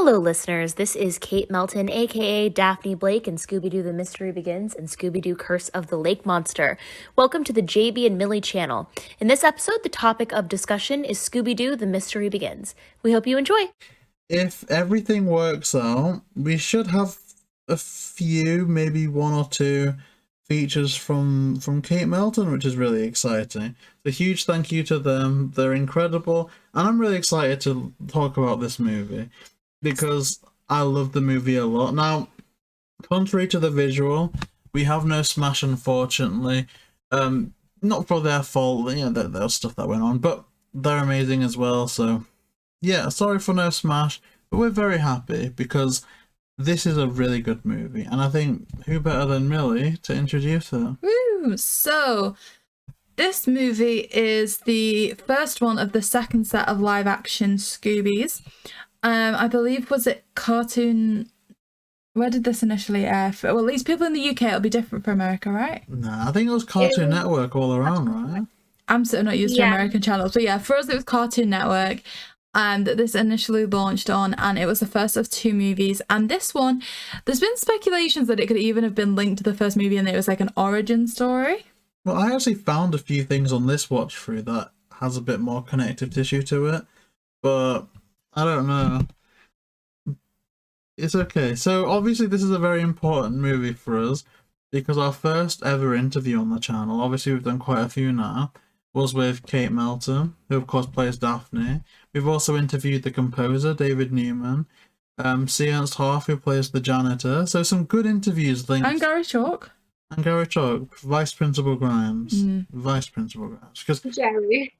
Hello, listeners. This is Kate Melton, aka Daphne Blake, and Scooby Doo The Mystery Begins and Scooby Doo Curse of the Lake Monster. Welcome to the JayBee and Milly channel. In this episode, the topic of discussion is Scooby Doo The Mystery Begins. We hope you enjoy. If everything works out, we should have a few, maybe one or two features from Kate Melton, which is really exciting. A huge thank you to them. They're incredible, and I'm really excited to talk about this movie because I love the movie a lot. Now, contrary to the visual, we have no smASH, unfortunately. Not for their fault, you know, there's stuff that went on, but they're amazing as well. So yeah, sorry for no smASH, but we're very happy because this is a really good movie, and I think who better than Milly to introduce her? Woo! So, this movie is the first one of the second set of live-action Scoobies. I believe, was it Cartoon... Where did this initially air? Well, at least people in the UK, it'll be different for America, right? Nah, I think it was Cartoon Network all around, right? I'm so not used to American channels, but yeah, for us it was Cartoon Network. That this initially launched on, and it was the first of two movies. And this one, there's been speculations that it could even have been linked to the first movie and it was like an origin story. Well, I actually found a few things on this watch through that has a bit more connective tissue to it, but I don't know. It's okay. So obviously this is a very important movie for us because our first ever interview on the channel, obviously we've done quite a few now, was with Kate Melton, who of course plays Daphne. We've also interviewed the composer, David Newman, C. Ernst Harf, who plays the janitor. So some good interviews linked. And Gary Chalk. And Gary Chalk, Vice Principal Grimes. Vice Principal Grimes. Because Jerry.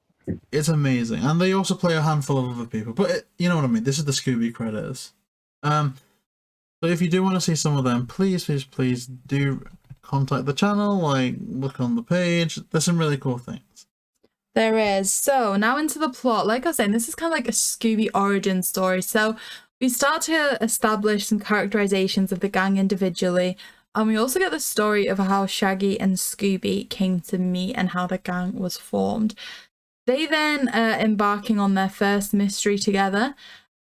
It's amazing. And they also play a handful of other people. But you know what I mean, this is the Scooby credits. So if you do want to see some of them, please do contact the channel, like look on the page. There's some really cool things. There is. So now into the plot. Like I was saying, this is kind of like a Scooby origin story. So we start to establish some characterizations of the gang individually, and we also get the story of how Shaggy and Scooby came to meet and how the gang was formed. They then are embarking on their first mystery together,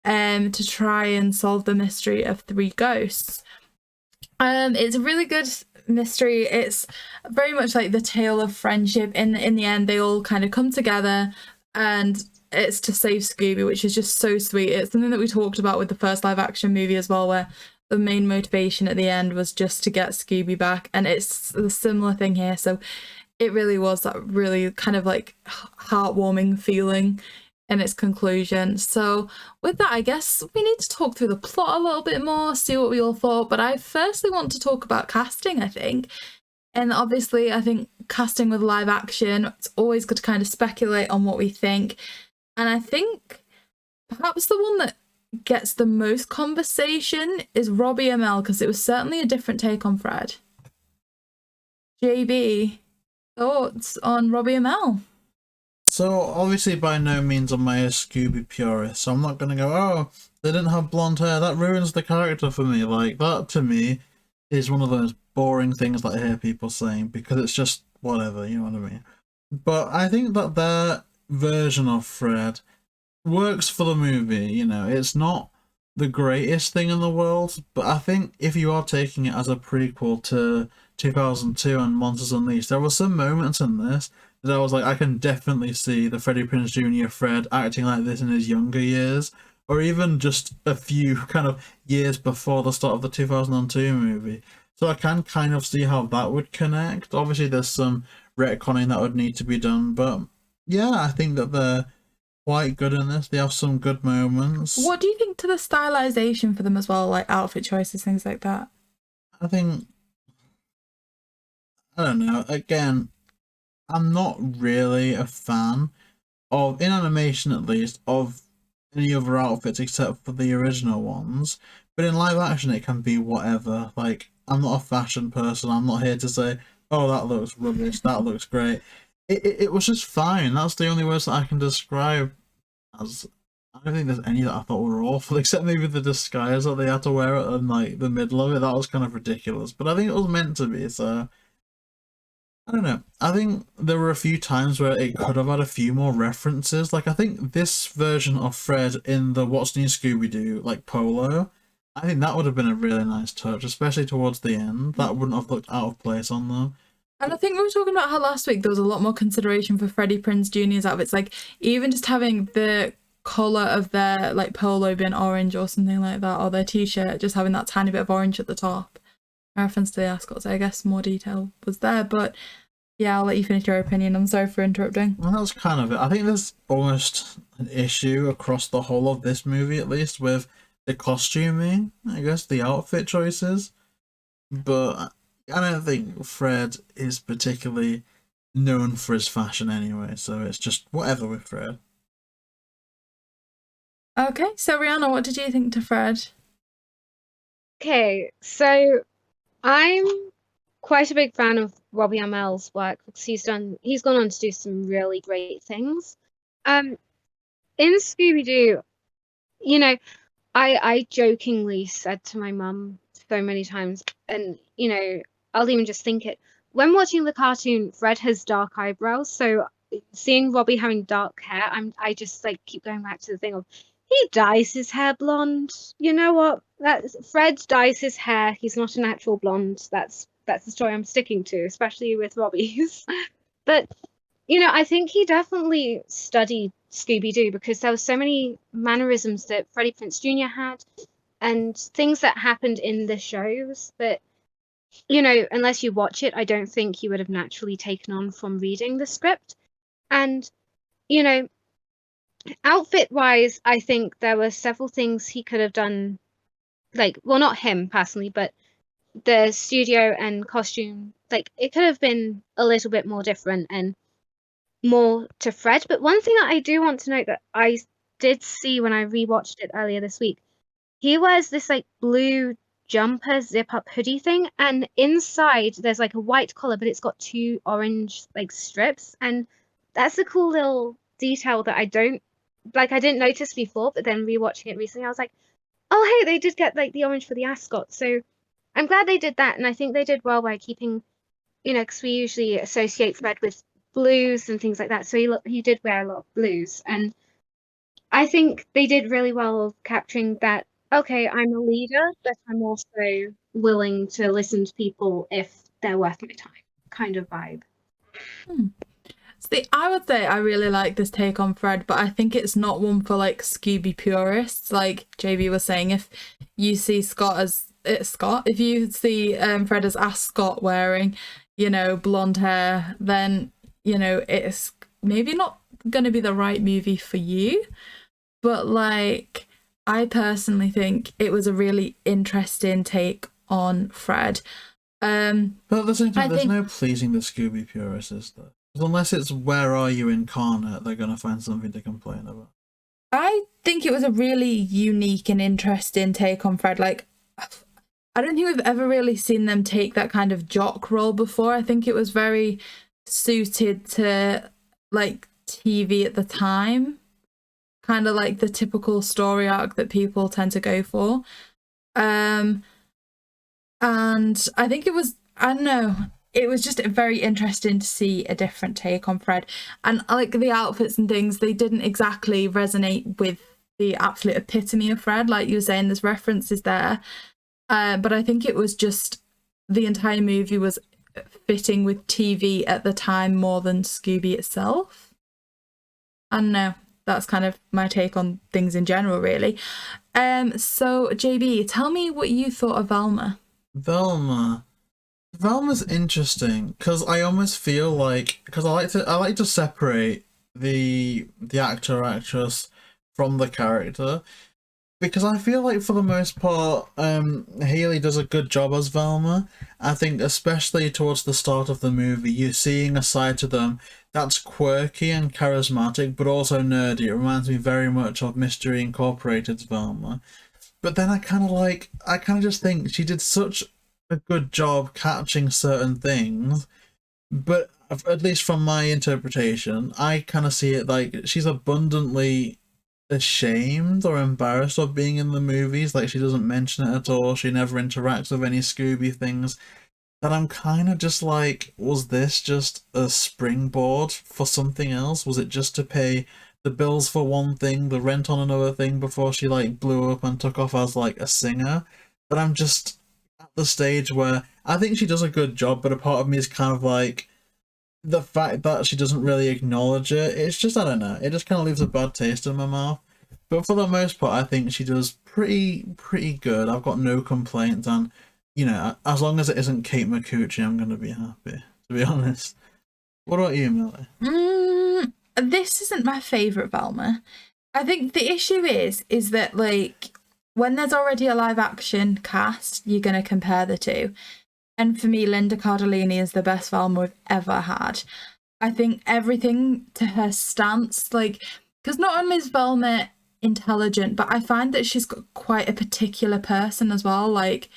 to try and solve the mystery of three ghosts. It's a really good mystery. It's very much like the tale of friendship. In the end, they all kind of come together, and it's to save Scooby, which is just so sweet. It's something that we talked about with the first live action movie as well, where the main motivation at the end was just to get Scooby back, and it's a similar thing here. So it really was that really kind of like heartwarming feeling in its conclusion. So with that, I guess we need to talk through the plot a little bit more, see what we all thought. But I firstly want to talk about casting, I think. And obviously, I think casting with live action, it's always good to kind of speculate on what we think. And I think perhaps the one that gets the most conversation is Robbie Amell, because it was certainly a different take on Fred. JayBee, thoughts on Robbie Amell? So obviously by no means am I a Scooby purist, so I'm not going to go, oh, they didn't have blonde hair, that ruins the character for me. Like, that to me is one of those boring things that I hear people saying because it's just whatever, you know what I mean? But I think that their version of Fred works for the movie, you know. It's not the greatest thing in the world, but I think if you are taking it as a prequel to 2002 and Monsters Unleashed, there were some moments in this that I was like, I can definitely see the Freddie Prinze Jr. Fred acting like this in his younger years, or even just a few kind of years before the start of the 2002 movie. So I can kind of see how that would connect. Obviously there's some retconning that would need to be done, but yeah, I think that they're quite good in this. They have some good moments. What do you think to the stylization for them as well, like outfit choices, things like that? I think, I don't know, again, I'm not really a fan of, in animation at least, of any other outfits except for the original ones. But in live action it can be whatever. Like, I'm not a fashion person. I'm not here to say, oh, that looks rubbish, that looks great. It was just fine. That's the only words that I can describe as. I don't think there's any that I thought were awful, except maybe the disguise that they had to wear in like the middle of it. That was kind of ridiculous, but I think it was meant to be, so I don't know. I think there were a few times where it could have had a few more references. Like, I think this version of Fred in the What's New Scooby Doo, like Polo, I think that would have been a really nice touch, especially towards the end. That wouldn't have looked out of place on them. And I think we were talking about how last week there was a lot more consideration for Freddie Prinze Jr.'s outfits. Like, even just having the colour of their, like, polo being orange or something like that, or their t-shirt just having that tiny bit of orange at the top. Reference to the ascot, so I guess more detail was there. But yeah, I'll let you finish your opinion. I'm sorry for interrupting. Well, that's kind of it. I think there's almost an issue across the whole of this movie, at least, with the costuming, I guess, the outfit choices. But I don't think Fred is particularly known for his fashion anyway, so it's just whatever with Fred. Okay, so Rhianna, what did you think to Fred? Okay, so I'm quite a big fan of Robbie Amell's work because he's gone on to do some really great things. In Scooby Doo, you know, I jokingly said to my mum so many times, and I'll even just think it when watching the cartoon. Fred has dark eyebrows, so seeing Robbie having dark hair, I just like keep going back to the thing of he dyes his hair blonde. You know what? Fred dyes his hair. He's not a natural blonde. That's the story I'm sticking to, especially with Robbie's. But I think he definitely studied Scooby Doo because there were so many mannerisms that Freddie Prinze Jr. had, and things that happened in the shows that unless you watch it, I don't think you would have naturally taken on from reading the script. And outfit wise, I think there were several things he could have done, like, well, not him personally, but the studio and costume, like, it could have been a little bit more different and more to Fred. But one thing that I do want to note that I did see when I rewatched it earlier this week, he wears this like blue jumper zip up hoodie thing, and inside there's like a white collar, but it's got two orange like strips, and that's a cool little detail that I didn't notice before, but then rewatching it recently I was like, oh hey, they did get like the orange for the ascot. So I'm glad they did that, and I think they did well by keeping, because we usually associate Fred with blues and things like that, so he did wear a lot of blues, and I think they did really well of capturing that, okay, I'm a leader, but I'm also willing to listen to people if they're worth my time kind of vibe. See, I would say I really like this take on Fred, but I think it's not one for like Scooby purists. Like JayBee was saying, if you see if you see Fred as Ascot wearing, blonde hair, then it's maybe not going to be the right movie for you. But like, I personally think it was a really interesting take on Fred. But at the same time, there's no pleasing the Scooby purists, is there? Unless it's Where Are You Incarnate, they're going to find something to complain about. I think it was a really unique and interesting take on Fred. Like, I don't think we've ever really seen them take that kind of jock role before. I think it was very suited to like TV at the time, kind of like the typical story arc that people tend to go for. And I think it was, I don't know, it was just very interesting to see a different take on Fred. And like the outfits and things, they didn't exactly resonate with the absolute epitome of Fred. Like you were saying, there's references there. But I think it was just the entire movie was fitting with TV at the time more than Scooby itself. I don't know. That's kind of my take on things in general, really. So JayBee, tell me what you thought of Velma. Velma's interesting because I almost feel like, because I like to separate the actor or actress from the character, because I feel like for the most part Hayley does a good job as Velma. I think especially towards the start of the movie, you're seeing a side to them that's quirky and charismatic but also nerdy. It reminds me very much of Mystery Incorporated's Velma. But then I kind of just think she did such a good job catching certain things, but at least from my interpretation, I kind of see it like she's abundantly ashamed or embarrassed of being in the movies. Like, she doesn't mention it at all. She never interacts with any Scooby things. that I'm kind of just like, was this just a springboard for something else? Was it just to pay the bills for one thing, the rent on another thing before she like blew up and took off as like a singer? But I'm just at the stage where I think she does a good job, but a part of me is kind of like, the fact that she doesn't really acknowledge it, it's just, I don't know, it just kind of leaves a bad taste in my mouth. But for the most part, I think she does pretty good. I've got no complaints, and you know, as long as it isn't Kate McCucci, I'm gonna be happy. To be honest. What about you, Millie? This isn't my favourite Velma. I think the issue is that like when there's already a live action cast, you're gonna compare the two. And for me, Linda Cardellini is the best Velma we've ever had. I think everything to her stance, like, because not only is Velma intelligent, but I find that she's got quite a particular person as well, like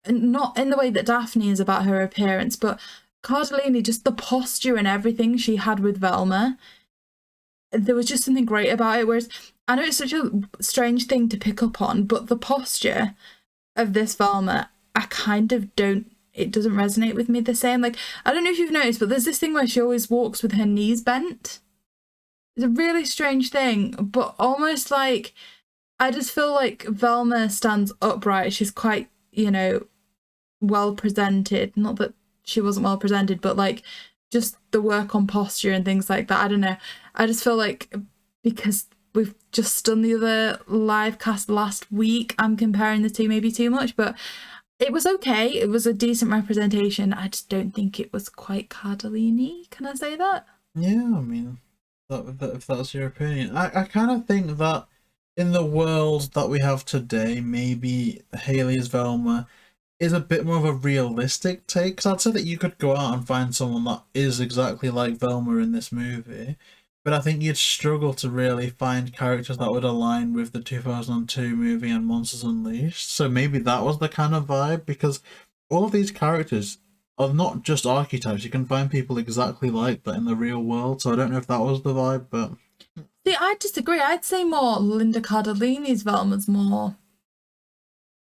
not in the way that Daphne is about her appearance, but Cardellini, just the posture and everything she had with Velma, there was just something great about it. Whereas I know it's such a strange thing to pick up on, but the posture of this Velma, I kind of it doesn't resonate with me the same. Like, I don't know if you've noticed, but there's this thing where she always walks with her knees bent. It's a really strange thing, but almost like I just feel like Velma stands upright. She's quite, you know, well presented. Not that she wasn't well presented, but like just the work on posture and things like that. I don't know. I just feel like because we've just done the other live cast last week, I'm comparing the two maybe too much, but it was okay. It was a decent representation. I just don't think it was quite Cardellini. Can I say that? Yeah, I mean, if that's your opinion. I kind of think that in the world that we have today, maybe Hayley's Velma is a bit more of a realistic take. Because I'd say that you could go out and find someone that is exactly like Velma in this movie, but I think you'd struggle to really find characters that would align with the 2002 movie and Monsters Unleashed. So maybe that was the kind of vibe, because all of these characters are not just archetypes. You can find people exactly like that in the real world. So I don't know if that was the vibe, but... See, I disagree. I'd say more Linda Cardellini's Velma's more,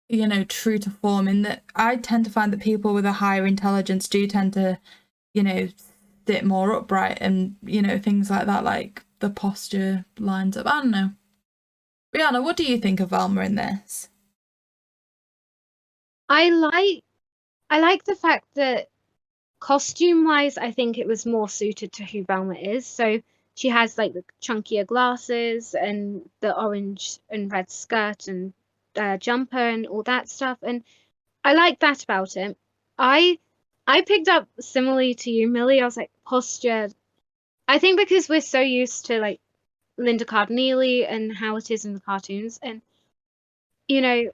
you know, true to form, in that I tend to find that people with a higher intelligence do tend to, you know, sit more upright and, you know, things like that, like the posture lines up. I don't know. Rhianna, what do you think of Velma in this? I like the fact that costume-wise, I think it was more suited to who Velma is. So she has like the chunkier glasses and the orange and red skirt and jumper and all that stuff, and I like that about it. I picked up similarly to you, Millie. I was like, posture. I think because we're so used to like Linda Cardellini and how it is in the cartoons, and you know,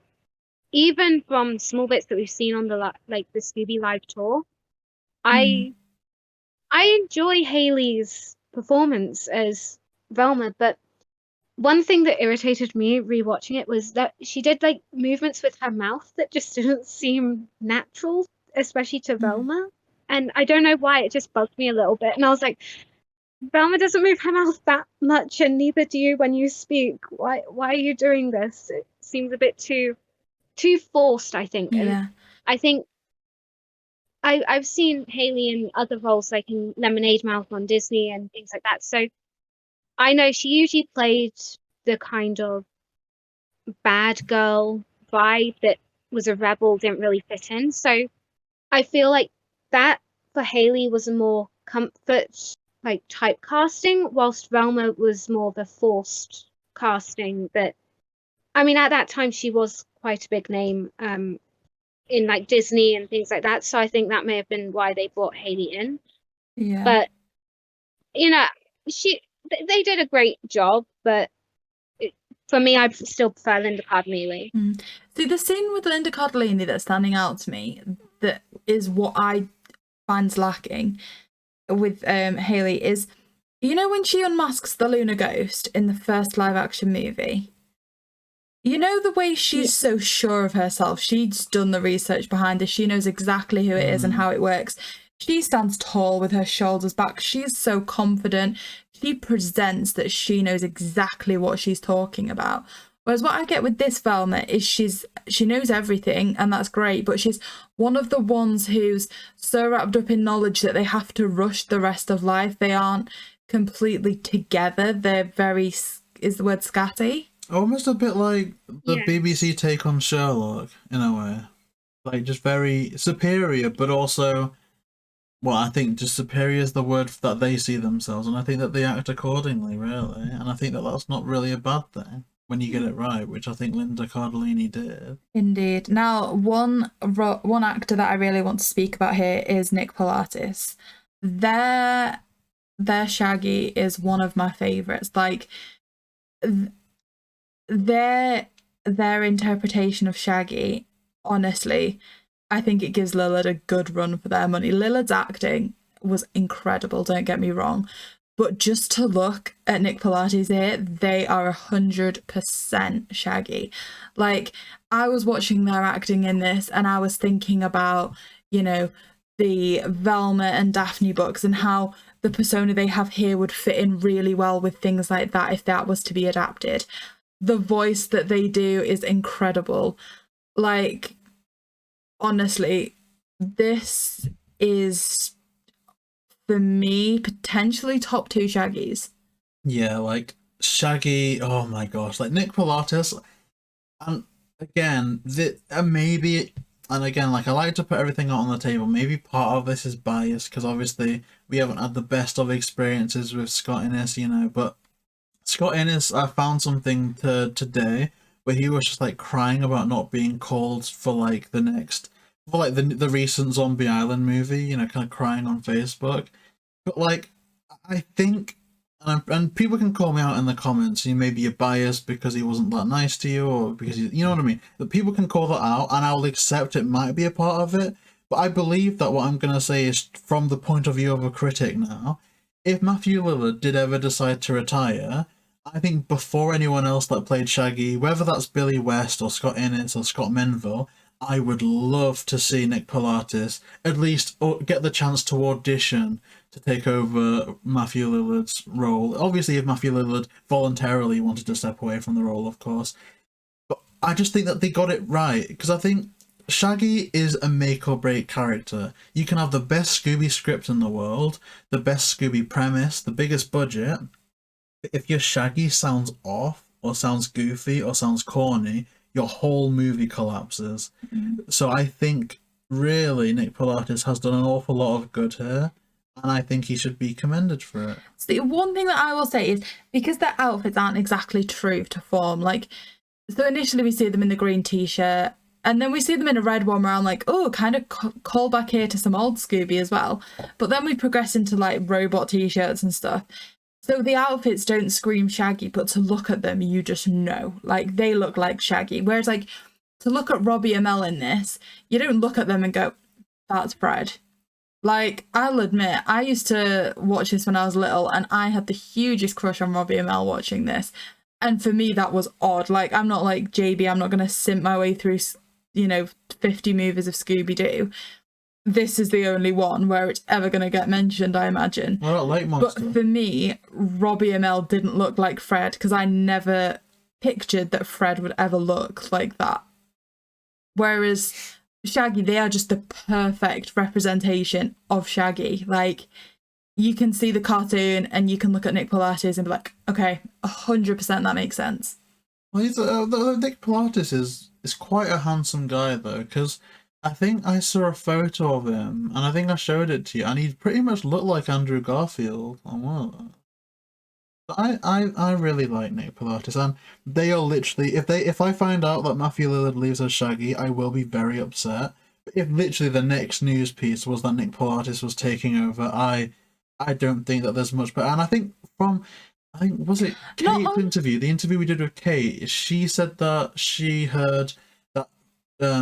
even from small bits that we've seen on the like the Scooby Live tour, I enjoy Hayley's performance as Velma, but one thing that irritated me rewatching it was that she did like movements with her mouth that just didn't seem natural, especially to Velma. And I don't know why, it just bugged me a little bit. And I was like, Velma doesn't move her mouth that much, and neither do you when you speak. Why are you doing this? It seems a bit too forced, I think. Yeah. And I think I've seen Hayley in other roles, like in Lemonade Mouth on Disney and things like that. So I know she usually played the kind of bad girl vibe that was a rebel, didn't really fit in. So I feel like that for Hayley was a more comfort, like typecasting, whilst Velma was more the forced casting. That, I mean, at that time she was quite a big name in like Disney and things like that. So I think that may have been why they brought Hayley in. Yeah. But you know, they did a great job, but for me, I still prefer Linda Cardellini. See, the scene with Linda Cardellini that's standing out to me, that is what I find lacking with Hayley, is, you know, when she unmasks the Luna Ghost in the first live action movie, you know, the way she's so sure of herself, she's done the research behind this, she knows exactly who it is and how it works. She stands tall with her shoulders back. She's so confident. She presents that she knows exactly what she's talking about. Whereas what I get with this Velma is she knows everything, and that's great, but she's one of the ones who's so wrapped up in knowledge that they have to rush the rest of life. They aren't completely together. They're very, is the word scatty? Almost a bit like the Yeah. BBC take on Sherlock, in a way. Like, just very superior, but also, well, I think just superior is the word that they see themselves, and I think that they act accordingly, really. And I think that that's not really a bad thing when you get it right, which I think Linda Cardellini did. Indeed. Now, one actor that I really want to speak about here is Nick Palatas. Their Shaggy is one of my favourites. Like, their interpretation of Shaggy, honestly, I think it gives Lillard a good run for their money. Lillard's acting was incredible, don't get me wrong. But just to look at Nick Palatas here, they are 100% Shaggy. Like, I was watching their acting in this and I was thinking about, you know, the Velma and Daphne books and how the persona they have here would fit in really well with things like that if that was to be adapted. The voice that they do is incredible. Like, honestly, this is, for me, potentially top 2 Shaggies. Yeah, like, Shaggy, oh my gosh, like Nick Palatas, and again, maybe, and again, like, I like to put everything out on the table. Maybe part of this is biased, because obviously we haven't had the best of experiences with Scott Innes, you know, but Scott Innes, I found something today where he was just like crying about not being called for like the recent Zombie Island movie, you know, kind of crying on Facebook. But like, I think, and people can call me out in the comments, you maybe you're biased because he wasn't that nice to you, or because you know what I mean. But people can call that out, and I'll accept it might be a part of it. But I believe that what I'm gonna say is from the point of view of a critic now. If Matthew Lillard did ever decide to retire, I think before anyone else that played Shaggy, whether that's Billy West or Scott Innes or Scott Menville, I would love to see Nick Palatas at least get the chance to audition to take over Matthew Lillard's role. Obviously, if Matthew Lillard voluntarily wanted to step away from the role, of course. But I just think that they got it right, because I think Shaggy is a make or break character. You can have the best Scooby script in the world, the best Scooby premise, the biggest budget. If your Shaggy sounds off, or sounds goofy, or sounds corny, your whole movie collapses. So I think, really, Nick Palatas has done an awful lot of good here, and I think he should be commended for it. So one thing that I will say is, because their outfits aren't exactly true to form, like, so initially we see them in the green t-shirt, and then we see them in a red one where I'm like, oh, kind of call back here to some old Scooby as well. But then we progress into like robot t-shirts and stuff. So the outfits don't scream Shaggy, but to look at them, you just know. Like, they look like Shaggy. Whereas, like, to look at Robbie and Amell in this, you don't look at them and go, that's Fred. Like, I'll admit, I used to watch this when I was little, and I had the hugest crush on Robbie and Amell watching this. And for me, that was odd. Like, I'm not like JayBee, I'm not going to simp my way through, you know, 50 movies of Scooby Doo. This is the only one where it's ever going to get mentioned, I imagine. Well, Lake Monster. But for me, Robbie and Amell didn't look like Fred, because I never pictured that Fred would ever look like that. Whereas Shaggy, they are just the perfect representation of Shaggy. Like, you can see the cartoon and you can look at Nick Palatas and be like, okay, 100% that makes sense. Well, Nick Palatas is quite a handsome guy, though, because I think I saw a photo of him, and I think I showed it to you, and he pretty much looked like Andrew Garfield on one of them. I really like Nick Palatas, and they are literally, if I find out that Matthew Lillard leaves as Shaggy, I will be very upset. But if literally the next news piece was that Nick Palatas was taking over, I don't think that there's much better. And I think was it Kate's interview, the interview we did with Kate, she said that she heard that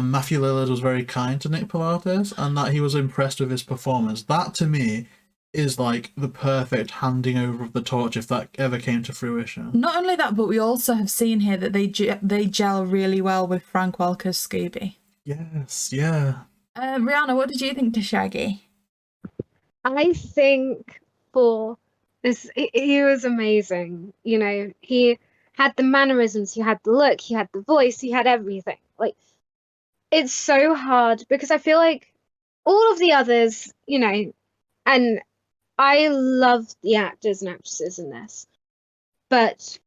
Matthew Lillard was very kind to Nick Palatas and that he was impressed with his performance. That to me is like the perfect handing over of the torch if that ever came to fruition. Not only that, but we also have seen here that they gel really well with Frank Welker's Scooby. Yes, yeah. Rhianna, what did you think to Shaggy? I think for this, he was amazing. You know, he had the mannerisms, he had the look, he had the voice, he had everything. Like, it's so hard because I feel like all of the others, you know, and I love the actors and actresses in this, but,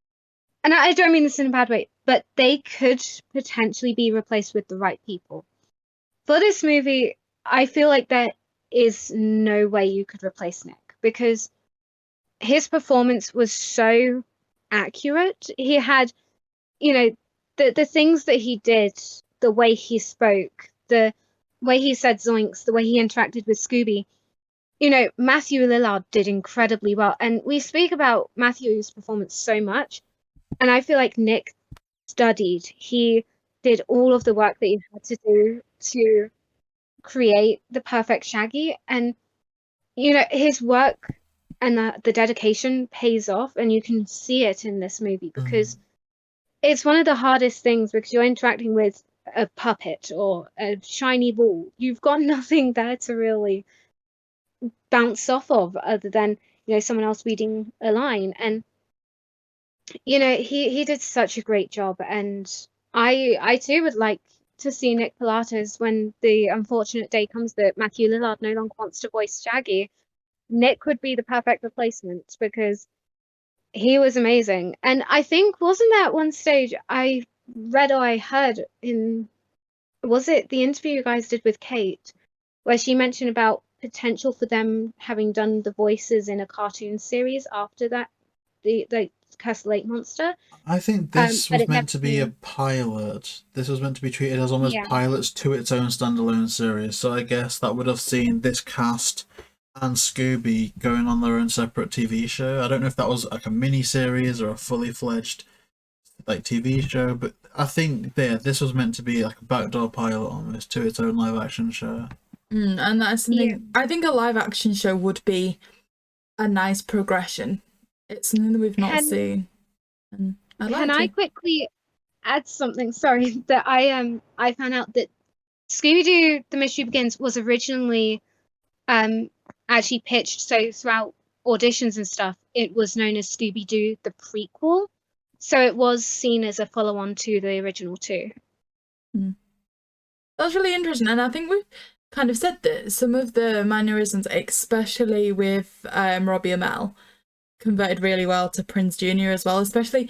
and I don't mean this in a bad way, but they could potentially be replaced with the right people. For this movie, I feel like there is no way you could replace Nick because his performance was so accurate. He had, you know, the things that he did, the way he spoke, the way he said zoinks, the way he interacted with Scooby. You know, Matthew Lillard did incredibly well. And we speak about Matthew's performance so much. And I feel like Nick studied. He did all of the work that he had to do to create the perfect Shaggy. And, you know, his work and the dedication pays off. And you can see it in this movie because it's one of the hardest things because you're interacting with a puppet or a shiny ball. You've got nothing there to really bounce off of other than, you know, someone else reading a line. And, you know, he did such a great job. And I too would like to see Nick Palatas when the unfortunate day comes that Matthew Lillard no longer wants to voice Shaggy. Nick would be the perfect replacement because he was amazing. And I think, wasn't that one stage I read or I heard in, was it the interview you guys did with Kate, where she mentioned about potential for them having done the voices in a cartoon series after that, the Curse Lake Monster? I think this was meant to be a pilot. This was meant to be treated as almost pilots to its own standalone series. So I guess that would have seen this cast and Scooby going on their own separate TV show. I don't know if that was like a mini series or a fully fledged like TV show, but I think this was meant to be like a backdoor pilot almost to its own live action show. And that's something I think a live action show would be a nice progression. It's something that we've not seen. And I quickly add something? Sorry, that I found out that Scooby Doo: The Mystery Begins was originally actually pitched, so throughout auditions and stuff, it was known as Scooby Doo: The Prequel. So it was seen as a follow-on to the original too. That's really interesting, and I think we've kind of said that some of the mannerisms, especially with Robbie Amell, converted really well to Prince Jr. as well, especially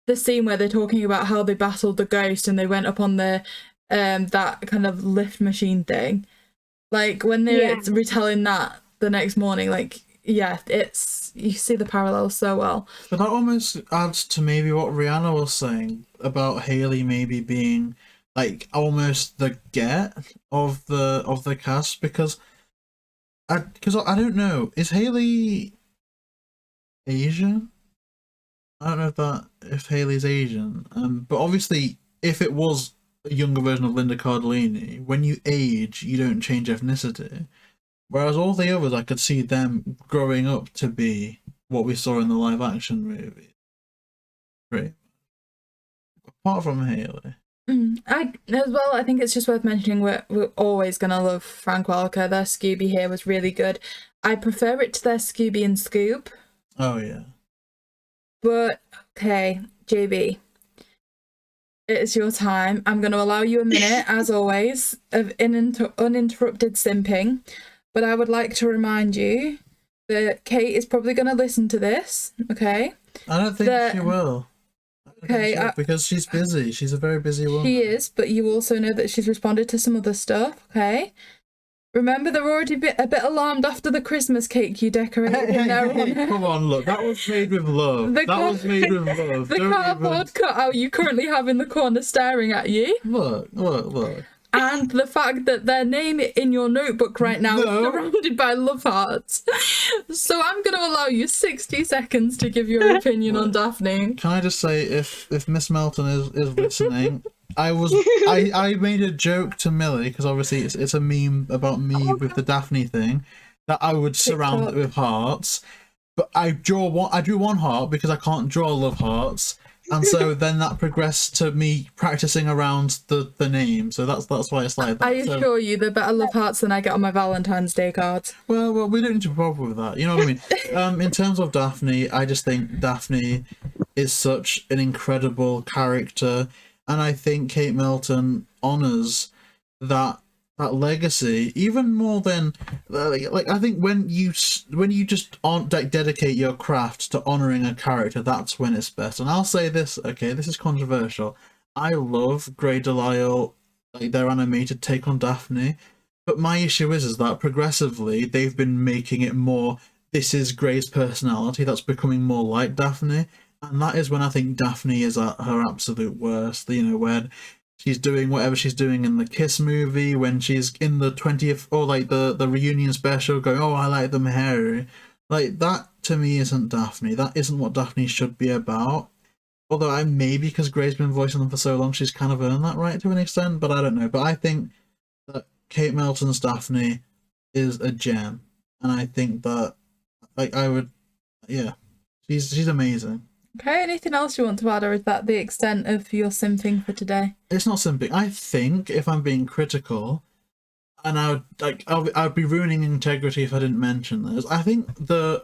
the scene where they're talking about how they battled the ghost and they went up on the that kind of lift machine thing. Like when they're retelling that the next morning, like it's, you see the parallels so well. But that almost adds to maybe what Rhianna was saying about Hayley maybe being like almost the get of the cast, because I don't know, is Hayley Asian? I don't know if Hayley's Asian, but obviously if it was a younger version of Linda Cardellini, when you age you don't change ethnicity, whereas all the others I could see them growing up to be what we saw in the live action movie, right? Apart from Hayley. I think it's just worth mentioning we're always gonna love Frank Welker. Their Scooby here was really good. I prefer it to their Scooby and Scoob. Oh yeah. But okay, JB, it's your time. I'm going to allow you a minute, as always, of uninterrupted simping. But I would like to remind you that Kate is probably going to listen to this, okay? I don't think she will. Okay, because she's busy. She's a very busy woman. She is, but you also know that she's responded to some other stuff, okay? Remember, they're already a bit alarmed after the Christmas cake you decorated in there. Come on, look, that was made with love. The cardboard cutout you currently have in the corner staring at you. Look. And the fact that their name in your notebook right now is surrounded by love hearts. So I'm going to allow you 60 seconds to give your opinion on Daphne. Can I just say, if Miss Melton is listening, I made a joke to Millie, because obviously it's a meme about me with the Daphne thing, that I would surround it with hearts, but I drew one heart because I can't draw love hearts, And so then that progressed to me practicing around the name. So that's why it's like that. I So, assure you, they're better love hearts than I get on my Valentine's Day cards. well, we don't need to bother with that. You know what I mean? In terms of Daphne, I just think Daphne is such an incredible character, and I think Kate Melton honors that legacy even more than like I think when you just dedicate your craft to honoring a character, that's when it's best. And I'll say this, okay, this is controversial. I love Grey Delisle, like their animated take on Daphne, but my issue is that progressively they've been making it more, this is Grey's personality that's becoming more like Daphne, and that is when I think Daphne is at her absolute worst. You know, when she's doing whatever she's doing in the Kiss movie, when she's in the 20th or like the reunion special going, oh, I like them hairy. Like, that to me isn't Daphne. That isn't what Daphne should be about. Although maybe because Grey's been voicing them for so long, she's kind of earned that right to an extent, but I don't know. But I think that Kate Melton's Daphne is a gem. And I think that, like, she's amazing. Okay, anything else you want to add, or is that the extent of your simping for today? It's not simping. I think, if I'm being critical, and I'd be ruining integrity if I didn't mention this. I think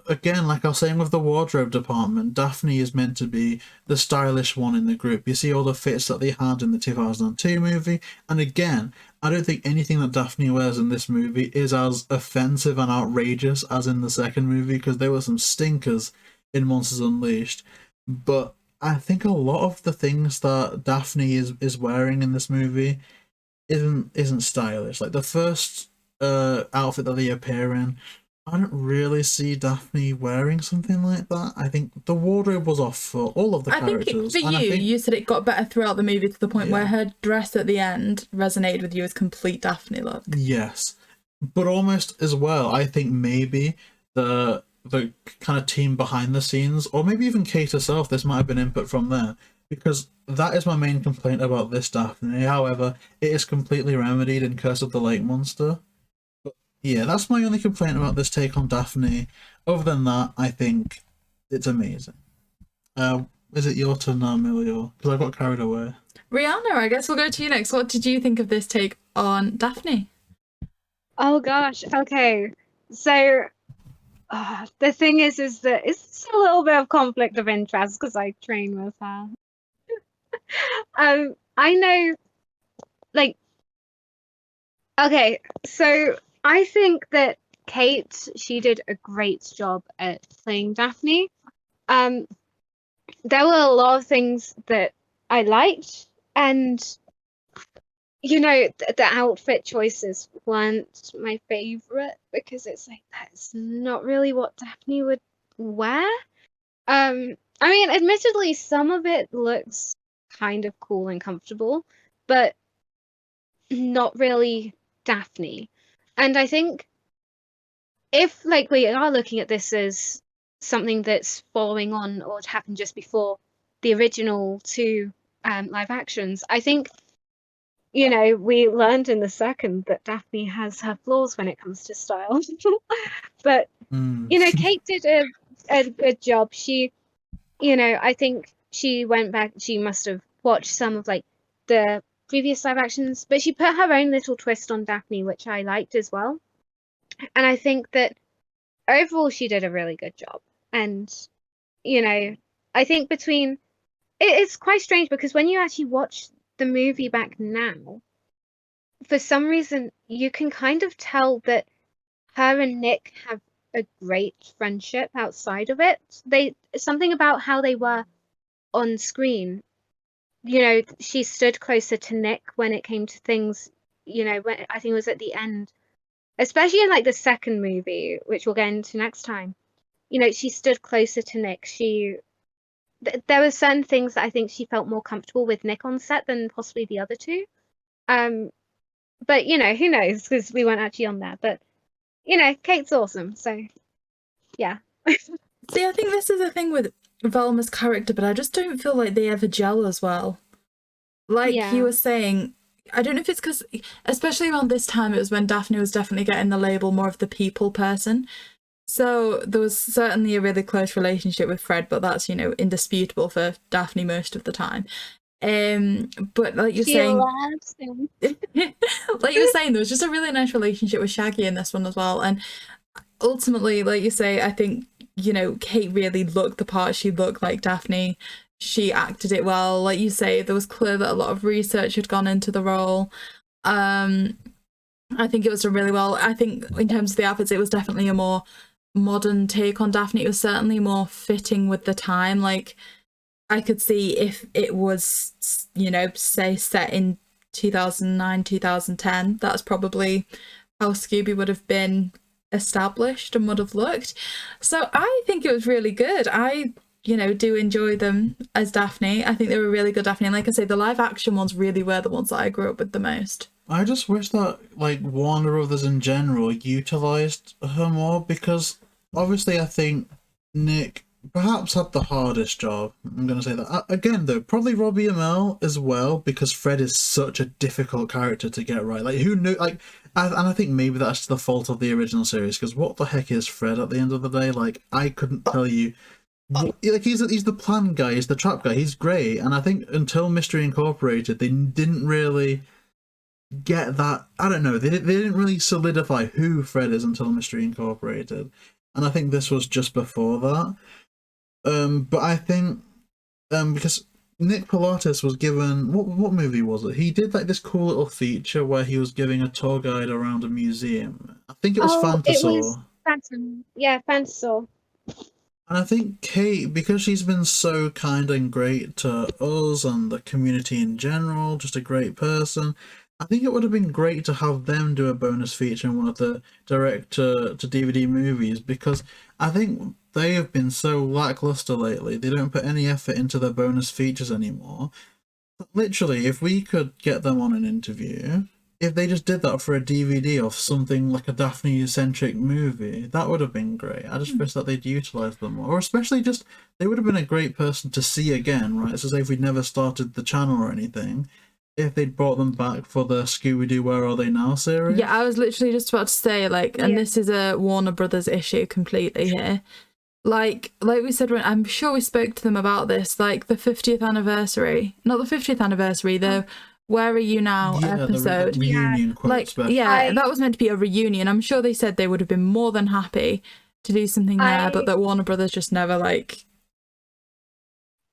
again, like I was saying with the wardrobe department, Daphne is meant to be the stylish one in the group. You see all the fits that they had in the 2002 movie, and again, I don't think anything that Daphne wears in this movie is as offensive and outrageous as in the second movie, because there were some stinkers in Monsters Unleashed. But I think a lot of the things that Daphne is wearing in this movie isn't stylish. Like the first outfit that they appear in, I don't really see Daphne wearing something like that. I think the wardrobe was off for all of the characters. I think you said it got better throughout the movie to the point where her dress at the end resonated with you as complete Daphne look. Yes, but almost as well, I think maybe the kind of team behind the scenes, or maybe even Kate herself, this might have been input from there, because that is my main complaint about this Daphne. However, it is completely remedied in Curse of the Lake Monster. But yeah, that's my only complaint about this take on Daphne. Other than that, I think it's amazing. Is it your turn now, Milly? Because I got carried away. Rhianna, I guess we'll go to you next. What did you think of this take on Daphne? Oh gosh, okay. So the thing is that it's a little bit of conflict of interest because I train with her. I know, like, okay, so I think that Kate, she did a great job at playing Daphne. There were a lot of things that I liked, and you know, the outfit choices weren't my favorite because it's like, that's not really what Daphne would wear. I mean, admittedly, some of it looks kind of cool and comfortable, but not really Daphne. And I think if, like, we are looking at this as something that's following on or happened just before the original two live actions, I think, you know, we learned in the second that Daphne has her flaws when it comes to style. But, you know, Kate did a good job. She, you know, I think she went back, she must have watched some of, like, the previous live actions, but she put her own little twist on Daphne, which I liked as well. And I think that overall she did a really good job. And, you know, I think it's quite strange because when you actually watch the movie back now, for some reason you can kind of tell that her and Nick have a great friendship outside of it. Something about how they were on screen, you know, she stood closer to Nick when it came to things, you know, when I think it was at the end, especially in like the second movie, which we'll get into next time. You know, she stood closer to Nick. There were certain things that I think she felt more comfortable with Nick on set than possibly the other two. But, you know, who knows, because we weren't actually on there. But, you know, Kate's awesome, so, yeah. See, I think this is the thing with Velma's character, but I just don't feel like they ever gel as well. Like you were saying, I don't know if it's because, especially around this time, it was when Daphne was definitely getting the label more of the people person. So there was certainly a really close relationship with Fred, but that's, you know, indisputable for Daphne most of the time. But like you're She saying, loves him. like you're saying, there was just a really nice relationship with Shaggy in this one as well. And ultimately, like you say, I think, you know, Kate really looked the part. She looked like Daphne. She acted it well. Like you say, there was clear that a lot of research had gone into the role. I think it was done really well. I think in terms of the outfits, it was definitely a more modern take on Daphne. It was certainly more fitting with the time. Like, I could see if it was, you know, say set in 2009, 2010, that's probably how Scooby would have been established and would have looked. So I think it was really good. I, you know, do enjoy them as Daphne. I think they were really good Daphne. And like I say, the live action ones really were the ones that I grew up with the most. I just wish that, like, Warner Brothers in general utilised her more, because obviously I think Nick perhaps had the hardest job. I'm going to say that. Again, though, probably Robbie Amell as well, because Fred is such a difficult character to get right. Like, who knew? Like, and I think maybe that's the fault of the original series, because what the heck is Fred at the end of the day? Like, I couldn't tell you. Like, he's the plan guy, he's the trap guy, he's great. And I think until Mystery Incorporated, they didn't really get that. I don't know, they didn't really solidify who Fred is until Mystery Incorporated, and I think this was just before that. But I think because Nick Palatas was given, what movie was it? He did like this cool little feature where he was giving a tour guide around a museum. I think it was Phantasor. It was Phantom. Yeah, Phantasor. And I think Kate, because she's been so kind and great to us and the community in general, just a great person, I think it would have been great to have them do a bonus feature in one of the direct-to-DVD movies, because I think they have been so lackluster lately. They don't put any effort into their bonus features anymore. But literally, if we could get them on an interview, if they just did that for a DVD of something like a Daphne-centric movie, that would have been great. I just wish that they'd utilised them more. Or especially just, they would have been a great person to see again, right? So say if we'd never started the channel or anything, if they'd brought them back for the Scooby Doo Where Are They Now series. Yeah, I was literally just about to say, like, and this is a Warner Brothers issue completely here. Like we said, I'm sure we spoke to them about this, like the 50th anniversary, not the 50th anniversary, the Where Are You Now episode. The reunion quote like, special. yeah, that was meant to be a reunion. I'm sure they said they would have been more than happy to do something there, but that Warner Brothers just never, like...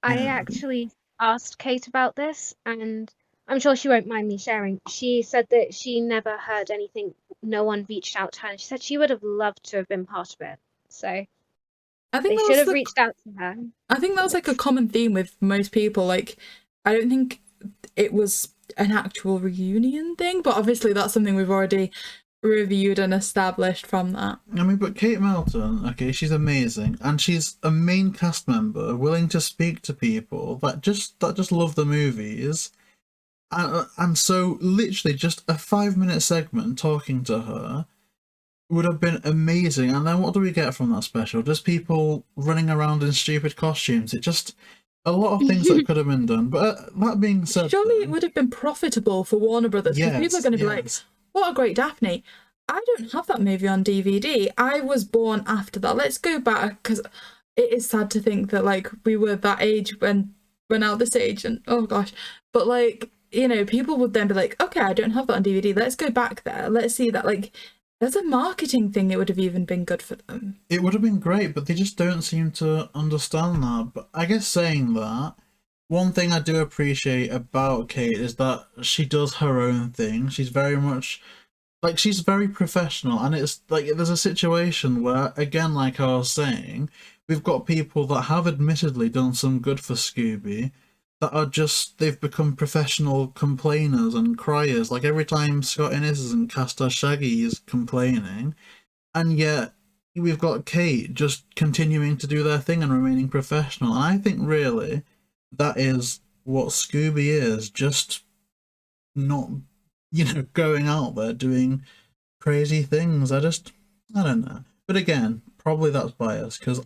I actually asked Kate about this, and I'm sure she won't mind me sharing. She said that she never heard anything. No one reached out to her. And she said she would have loved to have been part of it. So I think they should have reached out to her. I think that was like a common theme with most people. Like, I don't think it was an actual reunion thing, but obviously that's something we've already reviewed and established from that. I mean, but Kate Melton, okay, she's amazing, and she's a main cast member willing to speak to people that just love the movies. And so literally just a 5-minute segment talking to her would have been amazing. And then what do we get from that special? Just people running around in stupid costumes. It just, a lot of things that could have been done. But that being said, surely it would have been profitable for Warner Brothers, because people are going to be like, what a great Daphne. I don't have that movie on DVD. I was born after that. Let's go back, because it is sad to think that, like, we were that age when we're now this age, and oh gosh. But, like, you know, people would then be like, okay, I don't have that on DVD. Let's go back there. Let's see that. Like, there's a marketing thing. It would have even been good for them. It would have been great, but they just don't seem to understand that. But I guess saying that, one thing I do appreciate about Kate is that she does her own thing. She's very much, like, she's very professional. And it's like, there's a situation where, again, like I was saying, we've got people that have admittedly done some good for Scooby, that are just, they've become professional complainers and criers. Like, every time Scott Innes and Castor Shaggy is complaining, and yet we've got Kate just continuing to do their thing and remaining professional. And I think really that is what Scooby is, just not, you know, going out there doing crazy things. I don't know. But again, probably that's biased, because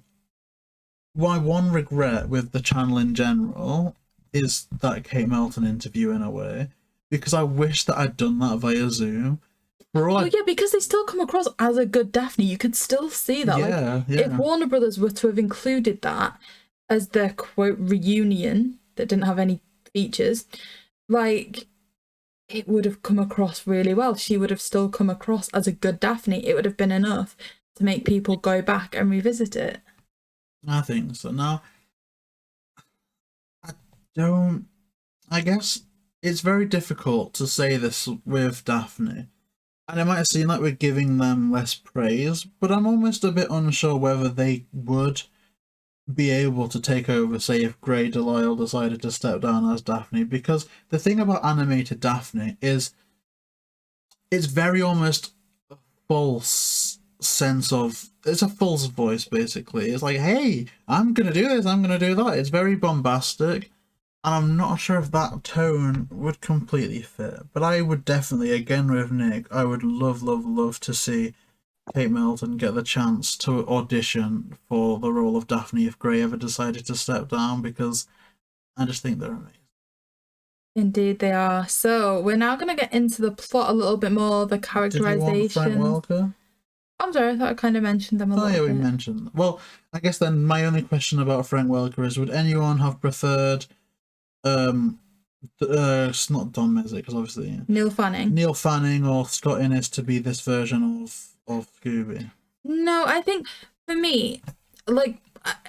my one regret with the channel in general is that Kate Melton interview, in a way, because I wish that I'd done that via Zoom. We're all Well, like, yeah, because they still come across as a good Daphne. You could still see that. yeah, If Warner Brothers were to have included that as their quote reunion that didn't have any features, like, it would have come across really well. She would have still come across as a good Daphne. It would have been enough to make people go back and revisit it. I think so. Now, I guess it's very difficult to say this with Daphne. And it might seem like we're giving them less praise, but I'm almost a bit unsure whether they would be able to take over, say, if Grey Delisle decided to step down as Daphne, because the thing about animated Daphne is it's very almost a false sense of, it's a false voice, basically. It's like, hey, I'm gonna do this, I'm gonna do that. It's very bombastic, and I'm not sure if that tone would completely fit, but I would definitely, again with Nick, I would love to see Kate Melton get the chance to audition for the role of Daphne if Grey ever decided to step down, because I just think they're amazing. Indeed, they are. So we're now going to get into the plot a little bit more, the characterization. Did you want Frank Welker? I'm sorry, I thought I kind of mentioned them a little Oh yeah, we bit. mentioned. Well, I guess then my only question about Frank Welker is: would anyone have preferred, it's not Don Mezek, because obviously Neil Fanning or Scott Innes to be this version of Scooby? No, I think for me, like,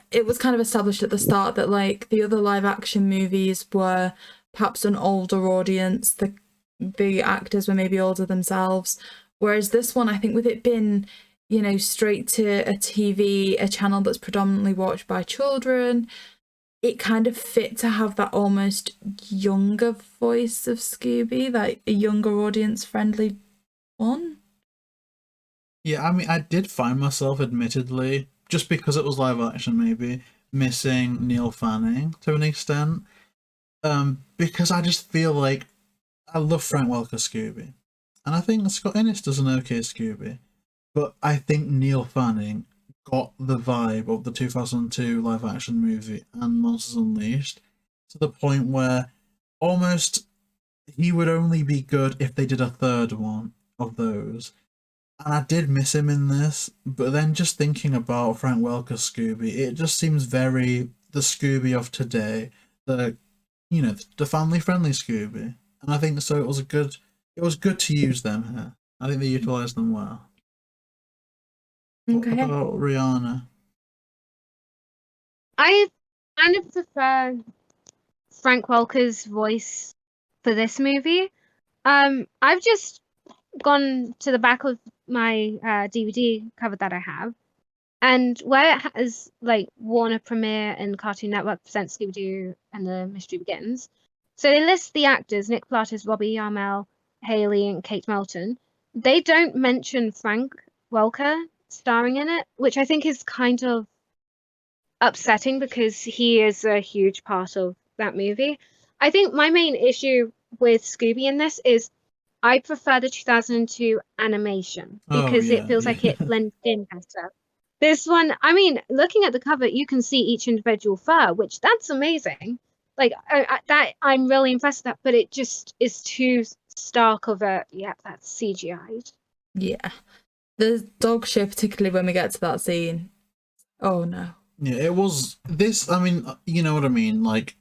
it was kind of established at the start that, like, the other live action movies were perhaps an older audience. The actors were maybe older themselves, whereas this one, I think, with it being, you know, straight to a TV, a channel that's predominantly watched by children, it kind of fit to have that almost younger voice of Scooby, like a younger audience friendly one. Yeah, I mean, I did find myself, admittedly, just because it was live action, maybe missing Neil Fanning to an extent, because I just feel like I love Frank Welker Scooby, and I think Scott Innes does an okay Scooby, but I think Neil Fanning got the vibe of the 2002 live action movie and Monsters Unleashed to the point where almost he would only be good if they did a third one of those. And I did miss him in this, but then just thinking about Frank Welker Scooby, it just seems very the Scooby of today, the family friendly Scooby, and I think so. It was good to use them here. I think they utilised them well. Okay. What about Rhianna? I kind of prefer Frank Welker's voice for this movie. I've just gone to the back of my DVD cover that I have, and where it has like Warner Premiere and Cartoon Network presents Scooby Doo and the Mystery Begins. So they list the actors: Nick Palatas, Robbie, Amell, Hayley, and Kate Melton. They don't mention Frank Welker starring in it, which I think is kind of upsetting because he is a huge part of that movie. I think my main issue with Scooby in this is I prefer the 2002 animation because it feels like it blends in better. This one, I mean, looking at the cover, you can see each individual fur, which that's amazing. Like I'm really impressed with that, but it just is too stark of a, yeah, that's CGI'd. Yeah. The dog show, particularly when we get to that scene. Oh no. Yeah, it was this. I mean, you know what I mean. Like,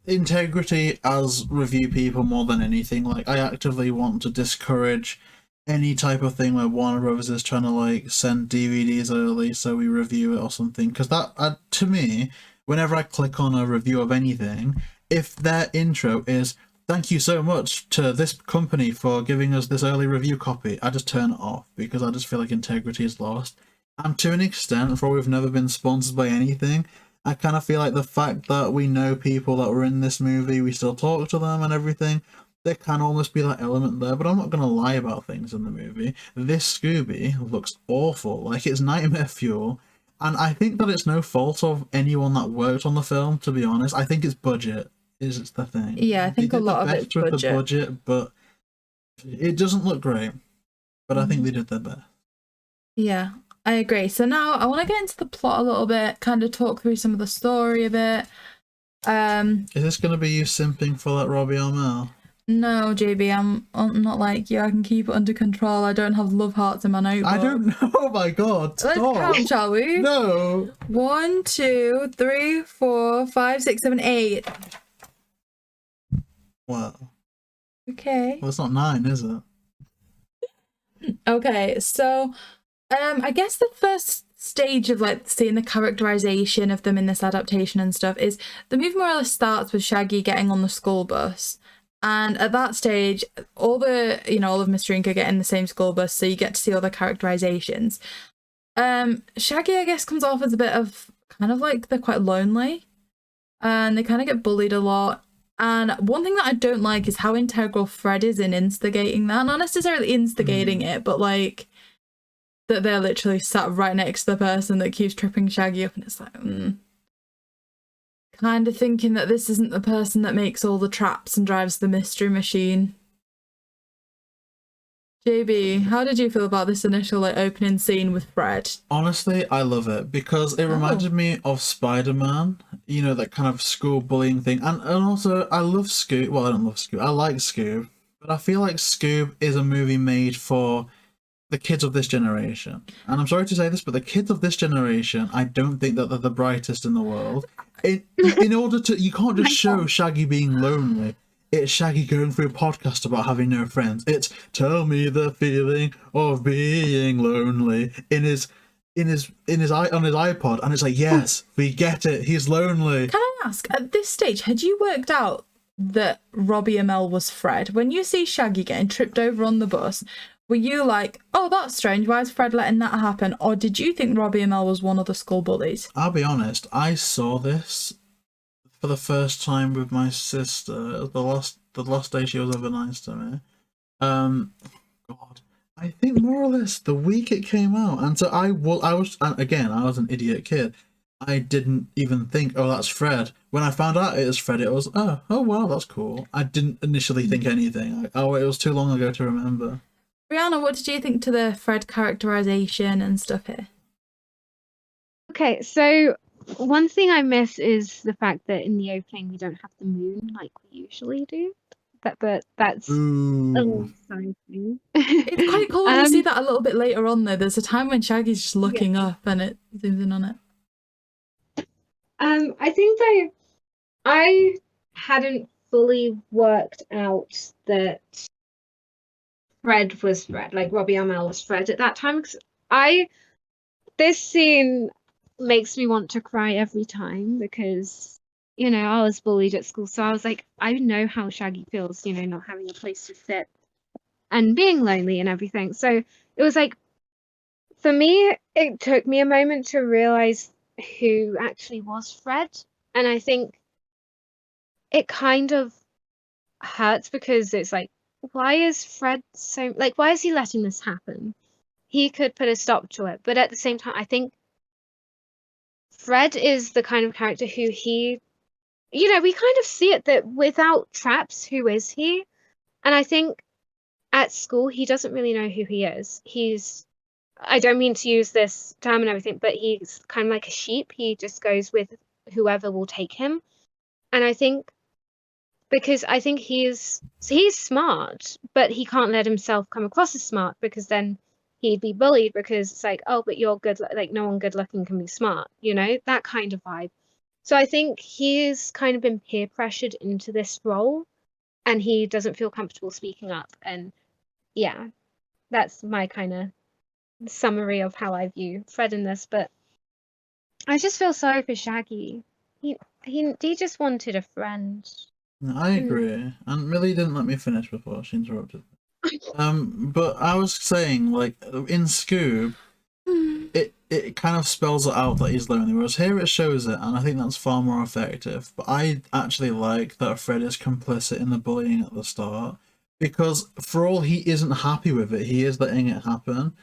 integrity as review people more than anything. Like, I actively want to discourage any type of thing where Warner Bros is trying to like send DVDs early so we review it or something. Because that, to me, whenever I click on a review of anything, if their intro is "Thank you so much to this company for giving us this early review copy," I just turn it off because I just feel like integrity is lost. And to an extent, for we've never been sponsored by anything, I kind of feel like the fact that we know people that were in this movie, we still talk to them and everything, there can almost be that element there. But I'm not going to lie about things in the movie. This Scooby looks awful, like it's nightmare fuel. And I think that it's no fault of anyone that worked on the film, to be honest. I think it's budget is the thing. Yeah, I think a lot of it's with the budget, but it doesn't look great. But I think they did their best. Yeah, I agree. So now I want to get into the plot a little bit, kind of talk through some of the story a bit. Is this going to be you simping for that Robbie Amell? No, JB, I'm not like you. I can keep it under control. I don't have love hearts in my notebook. I don't know. Oh my god. Let's Stop. count, shall we? No. 1, 2, 3, 4, 5, 6, 7, 8. Wow. Okay. Well, it's not 9, is it? Okay, so I guess the first stage of like seeing the characterization of them in this adaptation and stuff is the movie more or less starts with Shaggy getting on the school bus. And at that stage, all of Mr. Inc. are getting the same school bus, so you get to see all the characterizations. Shaggy, I guess, comes off as a bit of kind of like they're quite lonely, and they kind of get bullied a lot. And one thing that I don't like is how integral Fred is in instigating that. Not necessarily instigating it, but like that they're literally sat right next to the person that keeps tripping Shaggy up, and it's like, kind of thinking that this isn't the person that makes all the traps and drives the mystery machine. JB, how did you feel about this initial like opening scene with Fred? Honestly, I love it because it reminded me of Spider-Man, you know, that kind of school bullying thing. And also, I love Scoob. Well, I don't love Scoob. I like Scoob. But I feel like Scoob is a movie made for the kids of this generation. And I'm sorry to say this, but the kids of this generation, I don't think that they're the brightest in the world. In order to, you can't just show Shaggy being lonely. It's Shaggy going through a podcast about having no friends. It's tell me the feeling of being lonely on his iPod, and it's like, yes, we get it. He's lonely. Can I ask, at this stage, had you worked out that Robbie Amell was Fred? When you see Shaggy getting tripped over on the bus, were you like, oh, that's strange, why is Fred letting that happen? Or did you think Robbie Amell was one of the school bullies? I'll be honest, I saw this for the first time with my sister. The last day she was ever nice to me. God, I think more or less the week it came out, and so I was again, I was an idiot kid. I didn't even think, oh, that's Fred. When I found out it was Fred, it was, oh wow, that's cool. I didn't initially think anything. Oh, it was too long ago to remember. Rhianna, what did you think to the Fred characterization and stuff here? Okay, so one thing I miss is the fact that in the opening we don't have the moon like we usually do. But that's a little side thing. It's quite cool when you see that a little bit later on though. There's a time when Shaggy's just looking up and it zooms in on it. I think I hadn't fully worked out that Fred was Fred, like Robbie Amell was Fred at that time. This scene makes me want to cry every time because, you know, I was bullied at school, so I was like, I know how Shaggy feels, you know, not having a place to sit and being lonely and everything. So it was like, for me, it took me a moment to realize who actually was Fred, and I think it kind of hurts because it's like, why is Fred so, like, why is he letting this happen? He could put a stop to it, but at the same time, I think Fred is the kind of character who we kind of see it that without traps, who is he? And I think at school, he doesn't really know who he is. I don't mean to use this term and everything, but he's kind of like a sheep. He just goes with whoever will take him. And I think because I think he's smart, but he can't let himself come across as smart because then he'd be bullied because it's like, oh, but you're good, like no one good looking can be smart, you know, that kind of vibe. So I think he's kind of been peer pressured into this role and he doesn't feel comfortable speaking up. And yeah, that's my kind of summary of how I view Fred in this. But I just feel sorry for Shaggy. He just wanted a friend. I agree. And Millie didn't let me finish before she interrupted me. But I was saying, like, in Scoob, it kind of spells it out that he's lonely, whereas here it shows it, and I think that's far more effective. But I actually like that Fred is complicit in the bullying at the start, because for all he isn't happy with it, he is letting it happen.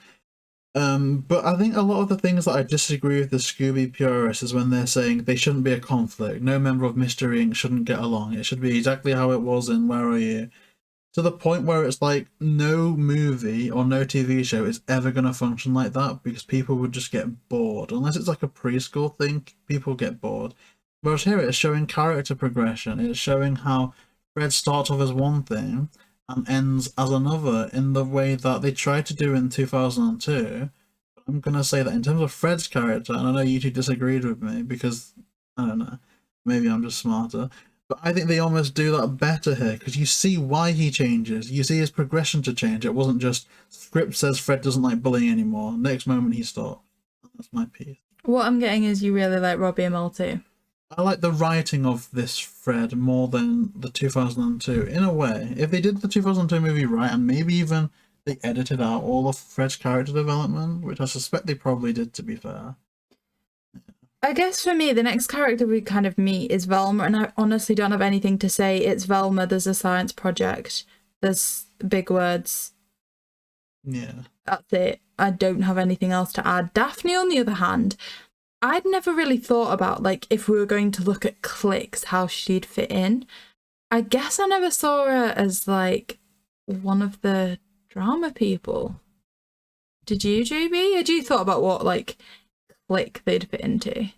But I think a lot of the things that I disagree with the Scooby purists is when they're saying they shouldn't be a conflict, no member of Mystery Inc. shouldn't get along, it should be exactly how it was in Where Are You? To the point where it's like no movie or no TV show is ever going to function like that because people would just get bored. Unless it's like a preschool thing, people get bored. Whereas here it's showing character progression, it's showing how Fred starts off as one thing and ends as another in the way that they tried to do in 2002. I'm going to say that in terms of Fred's character, and I know you two disagreed with me because, I don't know, maybe I'm just smarter, but I think they almost do that better here because you see why he changes. You see his progression to change. It wasn't just script says Fred doesn't like bullying anymore. Next moment he stopped. That's my piece. What I'm getting is you really like Robbie and Amell too. I like the writing of this Fred more than the 2002. In a way, if they did the 2002 movie right, and maybe even they edited out all of Fred's character development, which I suspect they probably did, to be fair. I guess for me, the next character we kind of meet is Velma, and I honestly don't have anything to say. It's Velma, there's a science project, there's big words. Yeah. That's it. I don't have anything else to add. Daphne, on the other hand, I'd never really thought about, like, if we were going to look at cliques, how she'd fit in. I guess I never saw her as, like, one of the drama people. Did you, JayBee? Had you thought about what, like, clique they'd fit into?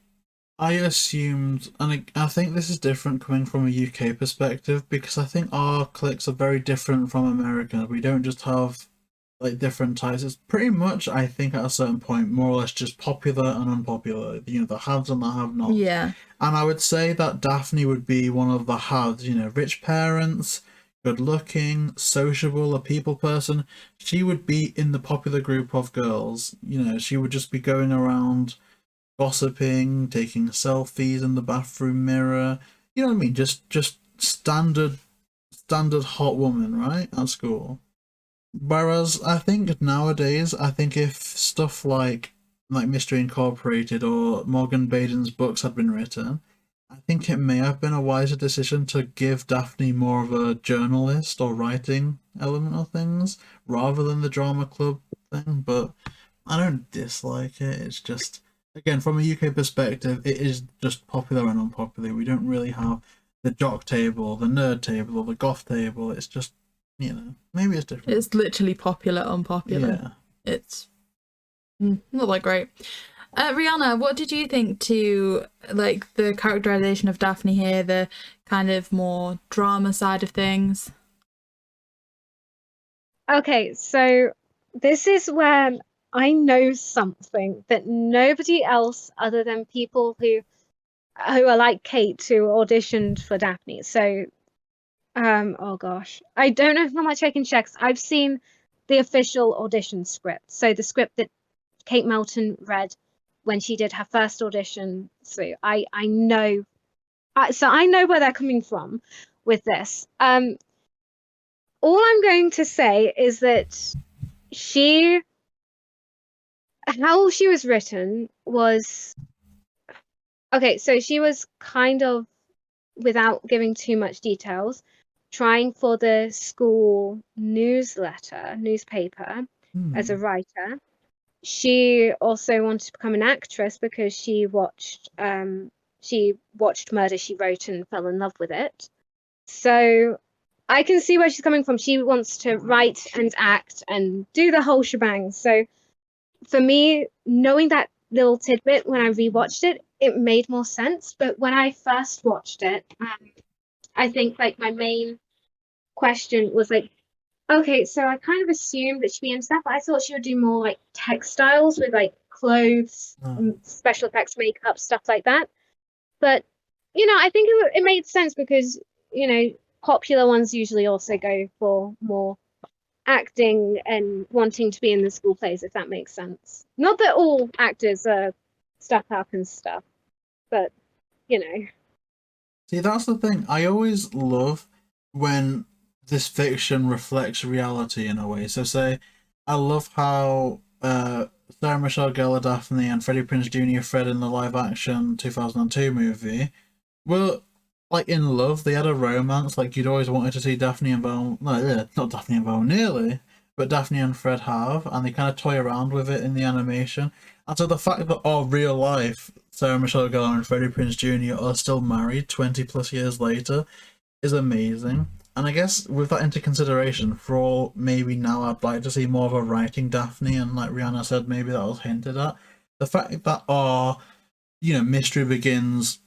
I assumed, and I think this is different coming from a UK perspective, because I think our cliques are very different from America. We don't just have like different types. It's pretty much, I think, at a certain point, more or less just popular and unpopular. You know, the haves and the have-nots. Yeah. And I would say that Daphne would be one of the haves. You know, rich parents, good-looking, sociable, a people person. She would be in the popular group of girls. You know, she would just be going around gossiping, taking selfies in the bathroom mirror. You know what I mean? Just standard hot woman, right? At school. Whereas I think nowadays, I think if stuff like Mystery Incorporated or Morgan Baden's books had been written, I think it may have been a wiser decision to give Daphne more of a journalist or writing element of things rather than the drama club thing. But I don't dislike it. It's just, again, from a UK perspective, it is just popular and unpopular. We don't really have the jock table, the nerd table, or the goth table. It's just, you know, maybe it's different. It's literally popular, unpopular. Yeah. It's not that great. Rhianna, what did you think to like the characterization of Daphne here, the kind of more drama side of things? Okay, so this is where I know something that nobody else other than people who are like Kate who auditioned for Daphne. So oh gosh, I don't know how much I can check. I've seen the official audition script, so the script that Kate Melton read when she did her first audition through. I know, so I know where they're coming from with this. All I'm going to say is that how she was written was okay. So she was kind of, without giving too much details, trying for the school newspaper as a writer. She also wanted to become an actress because she watched Murder, She Wrote and fell in love with it. So I can see where she's coming from. She wants to write and act and do the whole shebang. So for me, knowing that little tidbit when I rewatched it, it made more sense. But when I first watched it, I think like my main question was like, okay, so I kind of assumed that she'd be in stuff. I thought she would do more like textiles with like clothes, special effects, makeup, stuff like that. But you know, I think it made sense because you know, popular ones usually also go for more acting and wanting to be in the school plays, if that makes sense. Not that all actors are stuck up and stuff, but you know. See, that's the thing. I always love when this fiction reflects reality in a way. So say, I love how Sarah Michelle Gellar Daphne and Freddie Prinze Jr. Fred in the live action 2002 movie were like in love. They had a romance. Like you'd always wanted to see Daphne and Velma. No, not Daphne and Velma, nearly, but Daphne and Fred have, and they kind of toy around with it in the animation. And so the fact that our real life Sarah Michelle Gellar and Freddie Prinze Jr. are still married 20 plus years later is amazing. And I guess with that into consideration, for all maybe now I'd like to see more of a writing Daphne, and like Rhianna said, maybe that was hinted at. The fact that our, you know, mystery begins,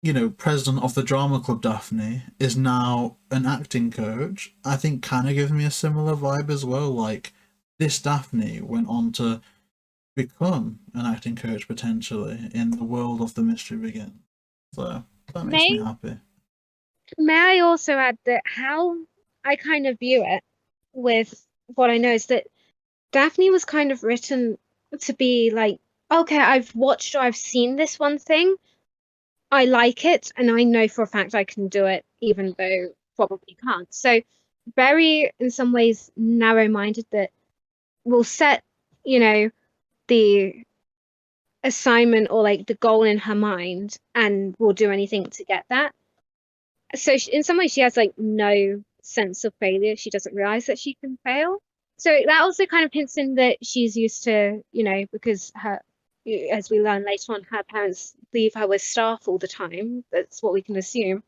you know, president of the drama club, Daphne, is now an acting coach, I think kind of gives me a similar vibe as well. Like, this Daphne went on to become an acting coach potentially in the world of The Mystery Begins. So that makes me happy. May I also add that how I kind of view it with what I know is that Daphne was kind of written to be like, okay, I've watched or I've seen this one thing, I like it, and I know for a fact I can do it, even though probably can't. So very, in some ways, narrow-minded that will set, you know, the assignment or like the goal in her mind and will do anything to get that. So in some ways she has like no sense of failure. She doesn't realize that she can fail. So that also kind of hints in that she's used to, you know, because her, as we learn later on, her parents leave her with staff all the time. That's what we can assume.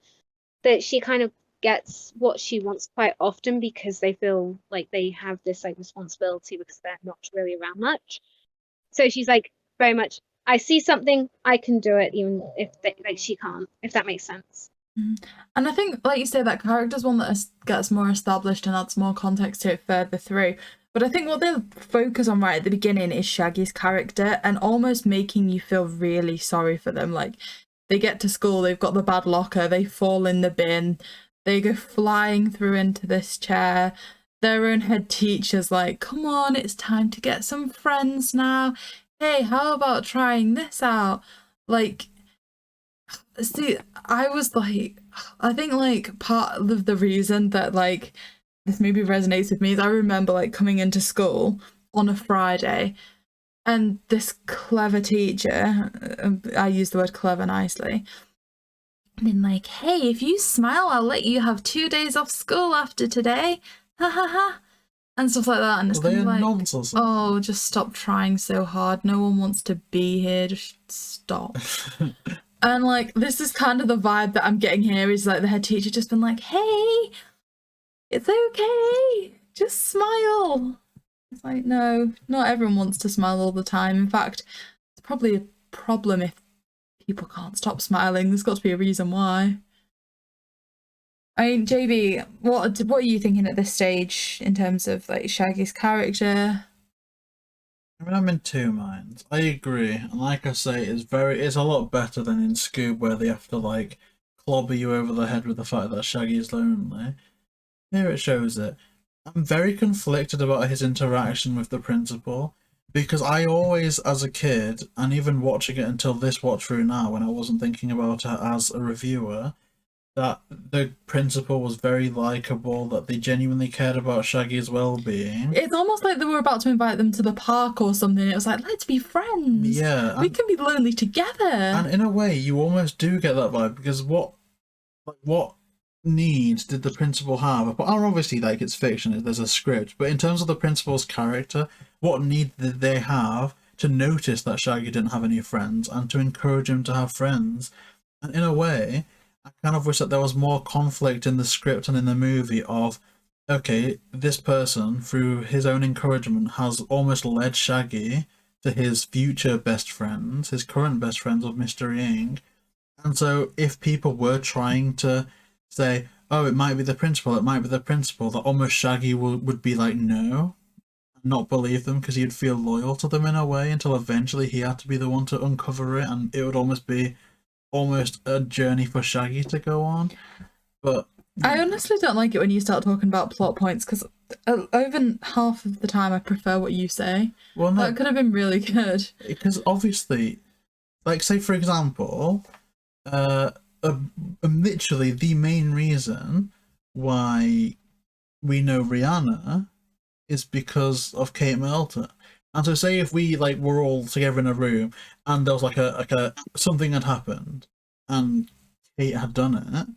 That she kind of gets what she wants quite often because they feel like they have this like responsibility because they're not really around much. So she's like very much, I see something, I can do it, even if like she can't, if that makes sense. And I think, like you say, that character's one that gets more established and adds more context to it further through. But I think what they focus on right at the beginning is Shaggy's character and almost making you feel really sorry for them. Like, they get to school, they've got the bad locker, they fall in the bin, they go flying through into this chair. Their own head teacher's like, come on, it's time to get some friends now. Hey, how about trying this out? Like, see, I was like, I think like part of the reason that like this movie resonates with me is I remember like coming into school on a Friday and this clever teacher, I use the word clever nicely, been like, hey, if you smile, I'll let you have 2 days off school after today. Ha ha ha. And stuff like that. And it's kind of like, nonsense. Oh, just stop trying so hard. No one wants to be here. Just stop. And like, this is kind of the vibe that I'm getting here is like the head teacher just been like, hey, it's okay. Just smile. It's like, no, not everyone wants to smile all the time. In fact, it's probably a problem if people can't stop smiling. There's got to be a reason why. I mean, JayBee, what are you thinking at this stage in terms of like Shaggy's character? I mean, I'm in two minds. I agree, and like I say, it's a lot better than in Scoob where they have to like clobber you over the head with the fact that Shaggy is lonely. Here it shows it. I'm very conflicted about his interaction with the principal because I always, as a kid, and even watching it until this watch through now, when I wasn't thinking about it as a reviewer, that the principal was very likable, that they genuinely cared about Shaggy's well-being. It's almost like they were about to invite them to the park or something. It was like, let's be friends. Yeah. We can be lonely together. And in a way, you almost do get that vibe, because what needs did the principal have? But obviously, like, it's fiction, there's a script, but in terms of the principal's character, what need did they have to notice that Shaggy didn't have any friends and to encourage him to have friends? And in a way, I kind of wish that there was more conflict in the script and in the movie of, okay, this person, through his own encouragement, has almost led Shaggy to his future best friends, his current best friends of Mystery Inc. And so if people were trying to say, oh, it might be the principal, that almost Shaggy would be like, no, not believe them, because he'd feel loyal to them in a way until eventually he had to be the one to uncover it, and it would almost be a journey for Shaggy to go on. But I honestly don't like it when you start talking about plot points, because over half of the time I prefer what you say. Well, no, that could have been really good. Because obviously, like, say for example, literally the main reason why we know Rhianna is because of Kate Melton. And so say if we like were all together in a room and there was like a something had happened and Kate had done it,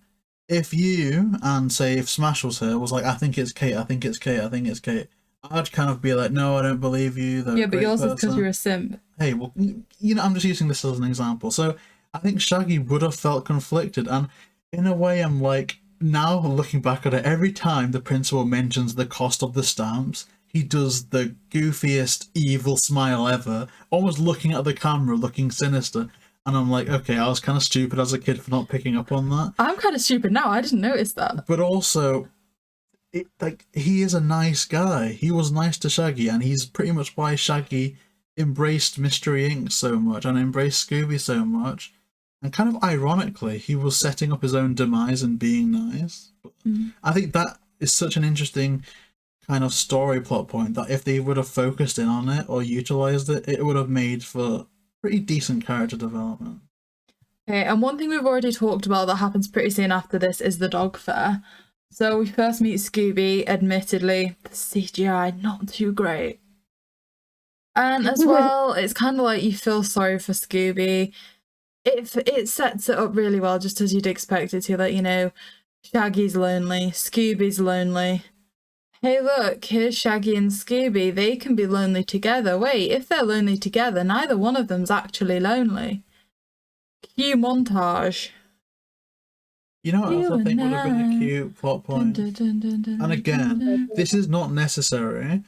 if you and say if Smash was here was like, I think it's Kate, I'd kind of be like, no, I don't believe you. Yeah, but yours is because you're a simp. Hey, well, you know, I'm just using this as an example. So I think Shaggy would have felt conflicted, and in a way I'm like, now looking back at it, every time the principal mentions the cost of the stamps, he does the goofiest evil smile ever, almost looking at the camera, looking sinister. And I'm like, okay, I was kind of stupid as a kid for not picking up on that. I'm kind of stupid now. I didn't notice that. But also, he is a nice guy. He was nice to Shaggy, and he's pretty much why Shaggy embraced Mystery Inc. so much and embraced Scooby so much. And kind of ironically, he was setting up his own demise and being nice. I think that is such an interesting kind of story plot point that if they would have focused in on it or utilized it, it would have made for pretty decent character development. Okay, and one thing we've already talked about that happens pretty soon after this is the dog fair. So we first meet Scooby, admittedly, the CGI not too great. And as well, it's kind of like you feel sorry for Scooby. It sets it up really well, just as you'd expect it to, that, you know, Shaggy's lonely, Scooby's lonely. Hey look, here's Shaggy and Scooby, they can be lonely together. Wait, if they're lonely together, neither one of them's actually lonely. Cue montage. You know what else I think would have been a cute plot point? And again, this is not necessary,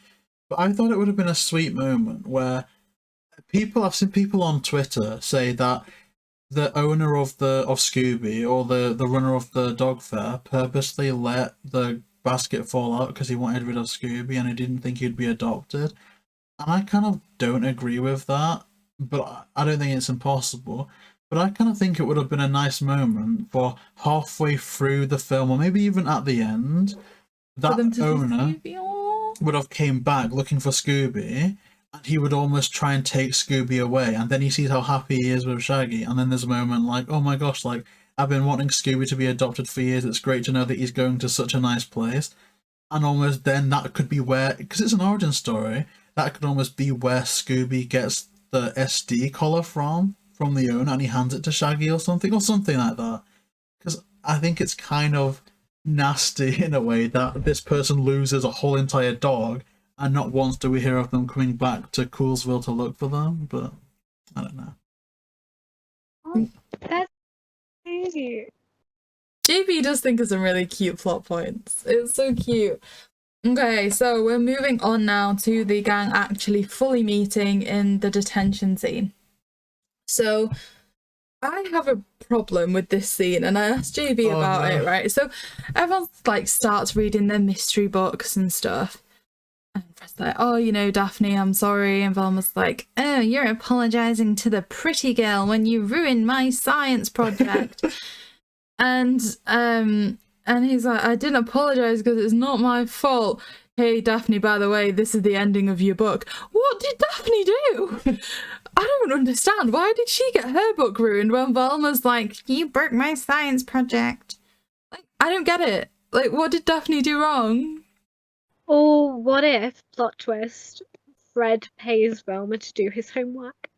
but I thought it would have been a sweet moment where I've seen people on Twitter say that the owner of Scooby, or the runner of the dog fair, purposely let the basket fall out because he wanted rid of Scooby and he didn't think he'd be adopted. And I kind of don't agree with that, but I don't think it's impossible. But I kind of think it would have been a nice moment for halfway through the film, or maybe even at the end, that owner would have came back looking for Scooby, and he would almost try and take Scooby away, and then he sees how happy he is with Shaggy, and then there's a moment like, oh my gosh, like, I've been wanting Scooby to be adopted for years, it's great to know that he's going to such a nice place. And almost then that could be where, because it's an origin story, that could almost be where Scooby gets the SD collar from the owner, and he hands it to Shaggy or something like that. Because I think it's kind of nasty in a way that this person loses a whole entire dog, and not once do we hear of them coming back to Coolsville to look for them, but I don't know. Oh, that's cute. JayBee does think of some really cute plot points. It's so cute. Okay, so we're moving on now to the gang actually fully meeting in the detention scene. So I have a problem with this scene, and I asked JayBee about it, right? So everyone like starts reading their mystery books and stuff. And Fred's like, oh, you know, Daphne, I'm sorry. And Velma's like, oh, you're apologizing to the pretty girl when you ruined my science project. and he's like, I didn't apologize because it's not my fault. Hey, Daphne, by the way, this is the ending of your book. What did Daphne do? I don't understand. Why did she get her book ruined when Velma's like, you broke my science project? Like, I don't get it. Like, what did Daphne do wrong? Or what if, plot twist, Fred pays Velma to do his homework?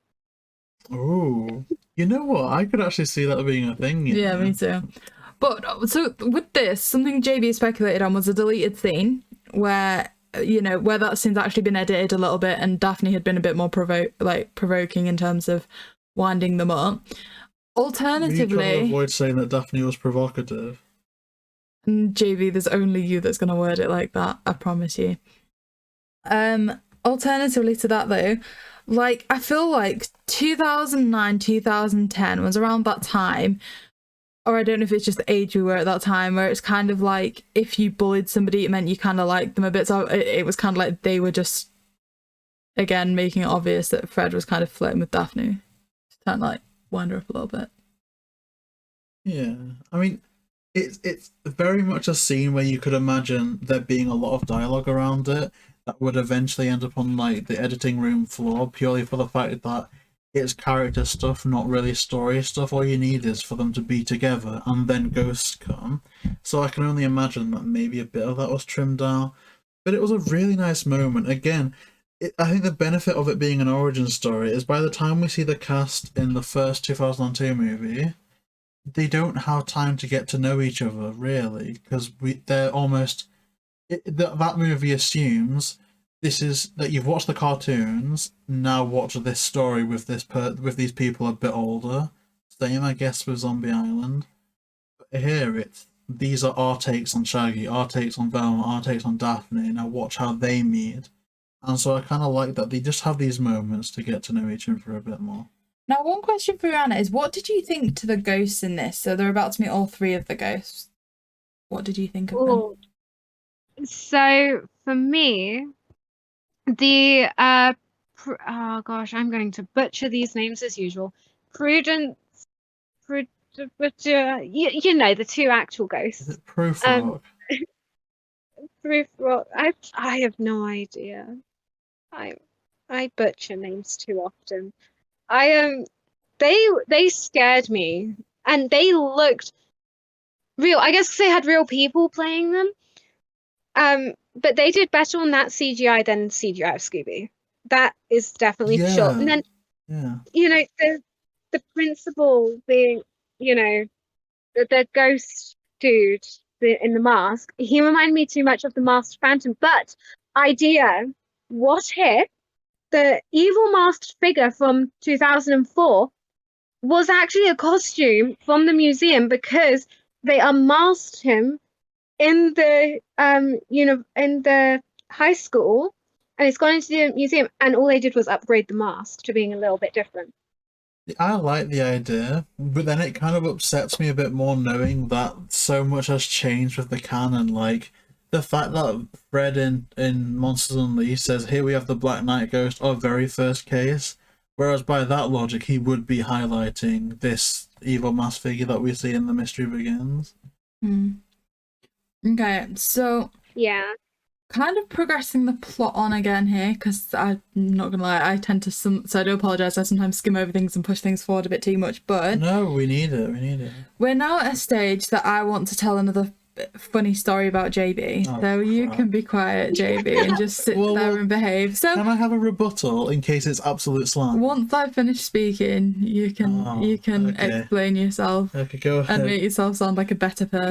Oh, you know what? I could actually see that being a thing. Yeah, me too. But so with this, something JayBee speculated on was a deleted scene where, you know, where that scene's actually been edited a little bit, and Daphne had been a bit more provoking in terms of winding them up. Alternatively, you trying to avoid saying that Daphne was provocative. JayBee, there's only you that's gonna word it like that, I promise you. Alternatively to that though, like, I feel like 2009, 2010 was around that time, or I don't know if it's just the age we were at that time, where it's kind of like if you bullied somebody, it meant you kind of liked them a bit. So it was kind of like they were just, again, making it obvious that Fred was kind of flirting with Daphne. Just kind of like wind her up a little bit. Yeah, I mean, it's very much a scene where you could imagine there being a lot of dialogue around it that would eventually end up on like the editing room floor, purely for the fact that it's character stuff, not really story stuff. All you need is for them to be together and then ghosts come. So I can only imagine that maybe a bit of that was trimmed down. But it was a really nice moment. Again, I think the benefit of it being an origin story is by the time we see the cast in the first 2002 movie, they don't have time to get to know each other, really, because they're almost... that movie assumes this is that you've watched the cartoons, now watch this story with with these people a bit older. Same, I guess, with Zombie Island. But here these are our takes on Shaggy, our takes on Velma, our takes on Daphne. Now watch how they meet. And so I kind of like that they just have these moments to get to know each other a bit more. Now, one question for Rhianna is, what did you think to the ghosts in this? So they're about to meet all 3 of the ghosts. What did you think of them? Oh, so for me, the oh gosh, I'm going to butcher these names as usual. Prudence, you know, the 2 actual Is ghosts. it Proof Um, Rock? Proof Rock. I have no idea. I butcher names too often. They scared me, and they looked real. I guess they had real people playing them. But they did better on that CGI than CGI of Scooby. That is definitely for sure. And then, Yeah. you know, the principal being, you know, the ghost dude in the mask, he reminded me too much of the Masked Phantom. But idea, what if the evil masked figure from 2004 was actually a costume from the museum, because they unmasked him in the in the high school, and it's gone into the museum, and all they did was upgrade the mask to being a little bit different. I like the idea, but then it kind of upsets me a bit more knowing that so much has changed with the canon. Like, the fact that Fred in Monsters Unleashed says, here we have the Black Knight Ghost, our very first case, whereas by that logic he would be highlighting this evil mask figure that we see in The Mystery Begins. Okay, so Yeah. kind of progressing the plot on again here, because I'm not gonna lie, I tend to so I do apologize, I sometimes skim over things and push things forward a bit too much, but No, we need it. we're now at a stage that I want to tell another funny story about JayBee. Oh, So you crap. can be quiet, JayBee, and just sit Well, there and behave. So Can I have a rebuttal in case it's absolute slang? once I finish speaking, you can okay. explain yourself Okay, go ahead. and make yourself sound like a better person.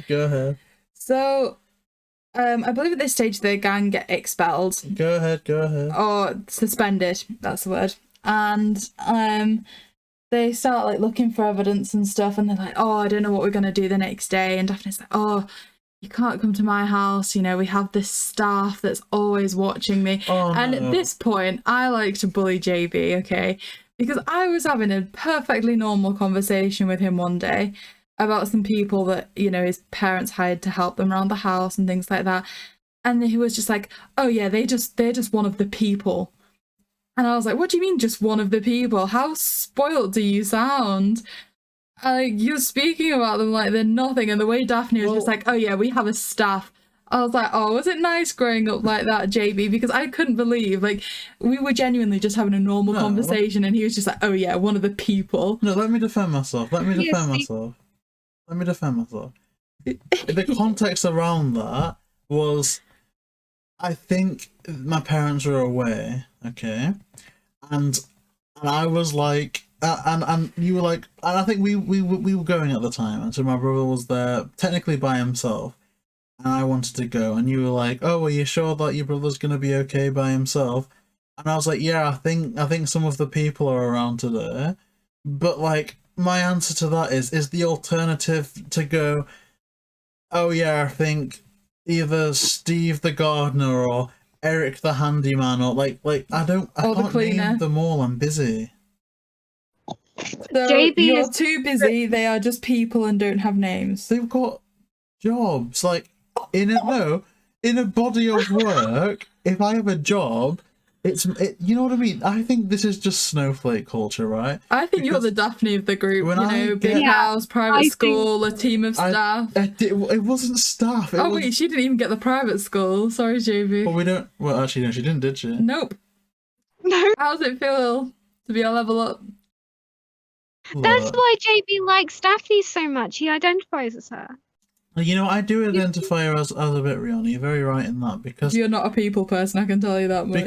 Go ahead. So I believe at this stage the gang get expelled. Go ahead. Or suspended, that's the word. And they start like looking for evidence and stuff, and they're like, oh, I don't know what we're gonna do the next day. And Daphne's like, oh, you can't come to my house, you know, we have this staff that's always watching me. Oh, And no. at this point, I like to bully JayBee, okay? Because I was having a perfectly normal conversation with him one day about some people that, you know, his parents hired to help them around the house and things like that. And he was just like, oh yeah, they're just one of the people. And I was like, what do you mean just one of the people? How spoiled do you sound? You're speaking about them like they're nothing. And the way Daphne was just like, oh yeah, we have a staff. I was like, oh, was it nice growing up like that, JayBee? Because I couldn't believe, like, we were genuinely just having a normal conversation, and he was just like, oh yeah, one of the people. No, let me defend myself. The context around that was, I think my parents were away, okay, and I was like, and you were like, and I think we were going at the time, and so my brother was there technically by himself, and I wanted to go, and you were like, oh, are you sure that your brother's gonna be okay by himself? And I was like, yeah, I think some of the people are around today, but like, my answer to that is the alternative to go, oh yeah, I think either Steve the gardener or Eric the handyman, or like I can't name them all, I'm busy. So JayBee you're is too busy, they are just people and don't have names. They've got jobs, like, in a body of work. If I have a job, you know what I mean? I think this is just snowflake culture, right? I think you're the Daphne of the group, When I get- big house, private I school, a team of staff. It wasn't staff. Wait, she didn't even get the private school. Sorry, JayBee. Well, we don't. Well, actually, no, she didn't, did she? Nope. No. How does it feel to be a level up? That's Look. why JayBee likes Daphne so much. He identifies as her. You know, I do identify her as a bit Rhianna. You're very right in that, because You're not a people person, I can tell you that much.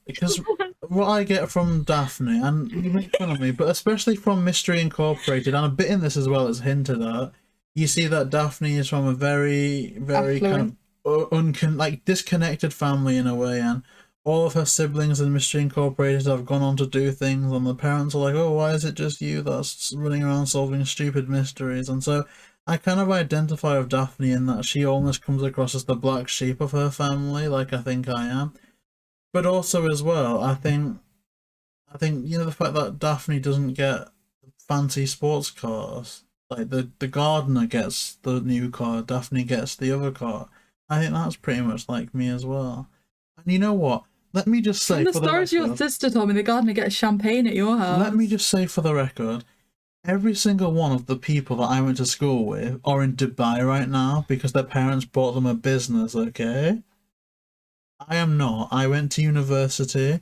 because what I get from Daphne, and you make fun of me, but especially from Mystery Incorporated, and a bit in this as well as hinted at, you see that Daphne is from a very, very kind of disconnected family in a way, and all of her siblings in Mystery Incorporated have gone on to do things, and the parents are like, oh, why is it just you that's running around solving stupid mysteries? And so I kind of identify with Daphne in that she almost comes across as the black sheep of her family, like I think I am. But also as well, I think I think, you know, the fact that Daphne doesn't get fancy sports cars, like the gardener gets the new car, Daphne gets the other car. I think that's pretty much like me as well. And you know what? Let me just say From the for the stories your record, sister told me, the gardener gets champagne at your house. let me just say for the record, every single one of the people that I went to school with are in Dubai right now because their parents bought them a business, okay? I am not. I went to university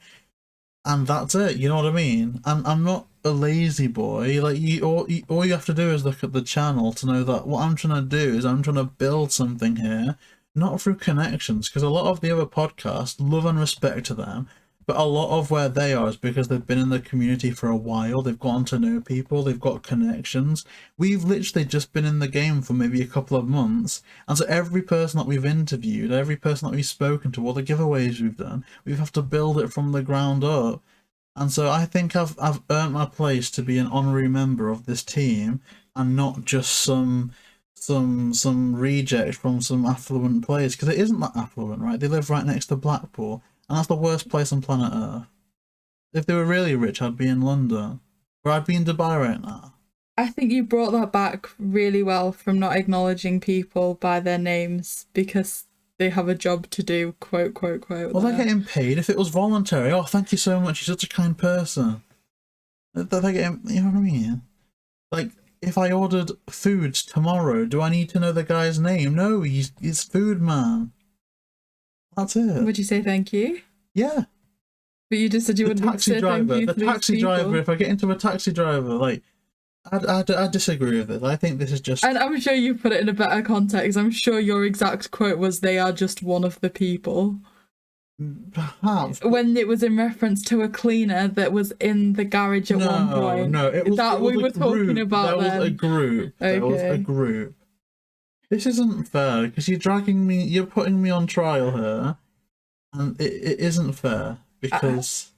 and that's it, you know what I mean? I'm not a lazy boy. Like, all you have to do is look at the channel to know that what I'm trying to do is I'm trying to build something here, not through connections, because a lot of the other podcasts, love and respect to them, but a lot of where they are is because they've been in the community for a while, they've gotten to know people, they've got connections. We've literally just been in the game for maybe a couple of months, and so every person that we've interviewed, every person that we've spoken to, all the giveaways we've done, we have to build it from the ground up. And so I think I've earned my place to be an honorary member of this team, and not just some reject from some affluent place, because it isn't that affluent, right? They live right next to Blackpool. And that's the worst place on planet Earth. If they were really rich, I'd be in London. Or I'd be in Dubai right now. I think you brought that back really well from not acknowledging people by their names because they have a job to do, quote, quote, quote. Well, they're getting paid. If it was voluntary, oh, thank you so much, you're such a kind person. They're getting, you know what I mean? Like, if I ordered food tomorrow, do I need to know the guy's name? No, he's food man. That's it. Would you say thank you? Yeah. But you just said you wouldn't say thank you to these people. If I get into a taxi driver, like, I disagree with this. I think this is just... And I'm sure you put it in a better context. I'm sure your exact quote was, they are just one of the people. Perhaps. When it was in reference to a cleaner that was in the garage at one point. No, it was that we were talking about then. There was a group. Okay. There was a group. This isn't fair, because you're putting me on trial here, and it isn't fair, because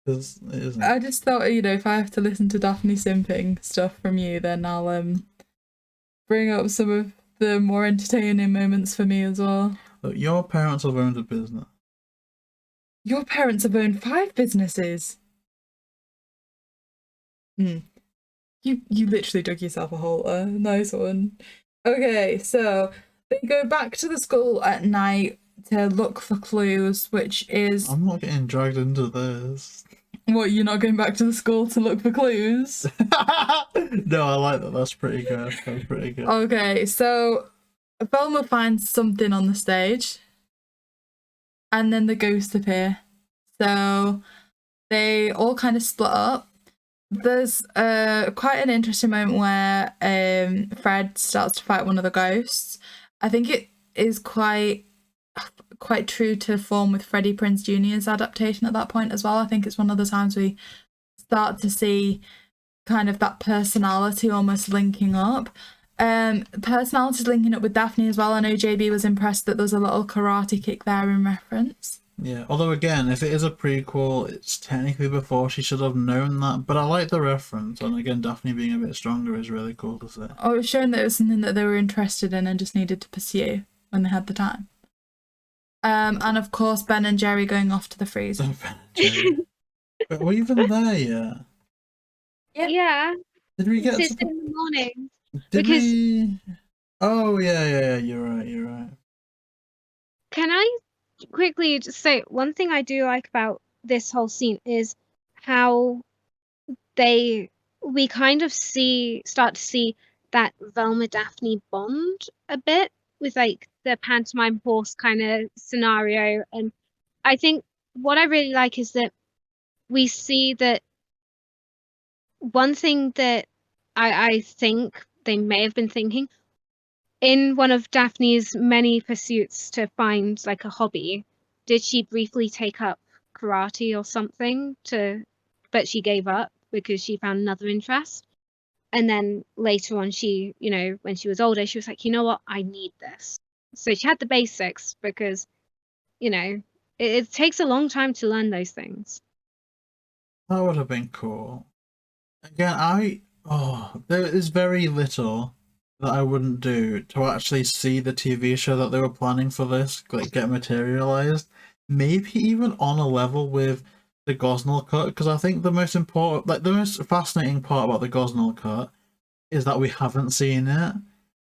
it isn't. I just thought, you know, if I have to listen to Daphne simping stuff from you, then I'll bring up some of the more entertaining moments for me as well. Look, your parents have owned a business. Your parents have owned 5 businesses. You literally dug yourself a hole there. Nice one. Okay, so they go back to the school at night to look for clues, which is... I'm not getting dragged into this. What, you're not going back to the school to look for clues? No, I like that. That's pretty good. That's pretty good. Okay, so Velma finds something on the stage, and then the ghosts appear. So they all kind of split up. There's quite an interesting moment where Fred starts to fight one of the ghosts. I think it is quite true to form with Freddie Prinze Jr.'s adaptation at that point as well. I think it's one of the times we start to see kind of that personality almost linking up. Personalities linking up with Daphne as well. I know JayBee was impressed that there's a little karate kick there in reference. Yeah, although again, if it is a prequel, it's technically before she should have known that, but I like the reference, and again, Daphne being a bit stronger is really cool to see. Oh, it was showing that it was something that they were interested in and just needed to pursue when they had the time. And of course, Ben and Jerry going off to the freezer. But were we even there yet? Yeah. Did we get It's to... in the morning. Did we... Oh, yeah, you're right. Can I quickly just say, one thing I do like about this whole scene is how we kind of start to see that Velma Daphne bond a bit with like the pantomime horse kind of scenario. And I think what I really like is that we see that one thing that I think they may have been thinking in one of Daphne's many pursuits to find like a hobby, did she briefly take up karate or something but she gave up because she found another interest. And then later on, she, you know, when she was older, she was like, you know what, I need this. So she had the basics because, you know, it takes a long time to learn those things. That would have been cool. Again, there is very little that I wouldn't do to actually see the TV show that they were planning for this, like, get materialized. Maybe even on a level with the Gosnell cut, because I think the most important, like the most fascinating part about the Gosnell cut is that we haven't seen it,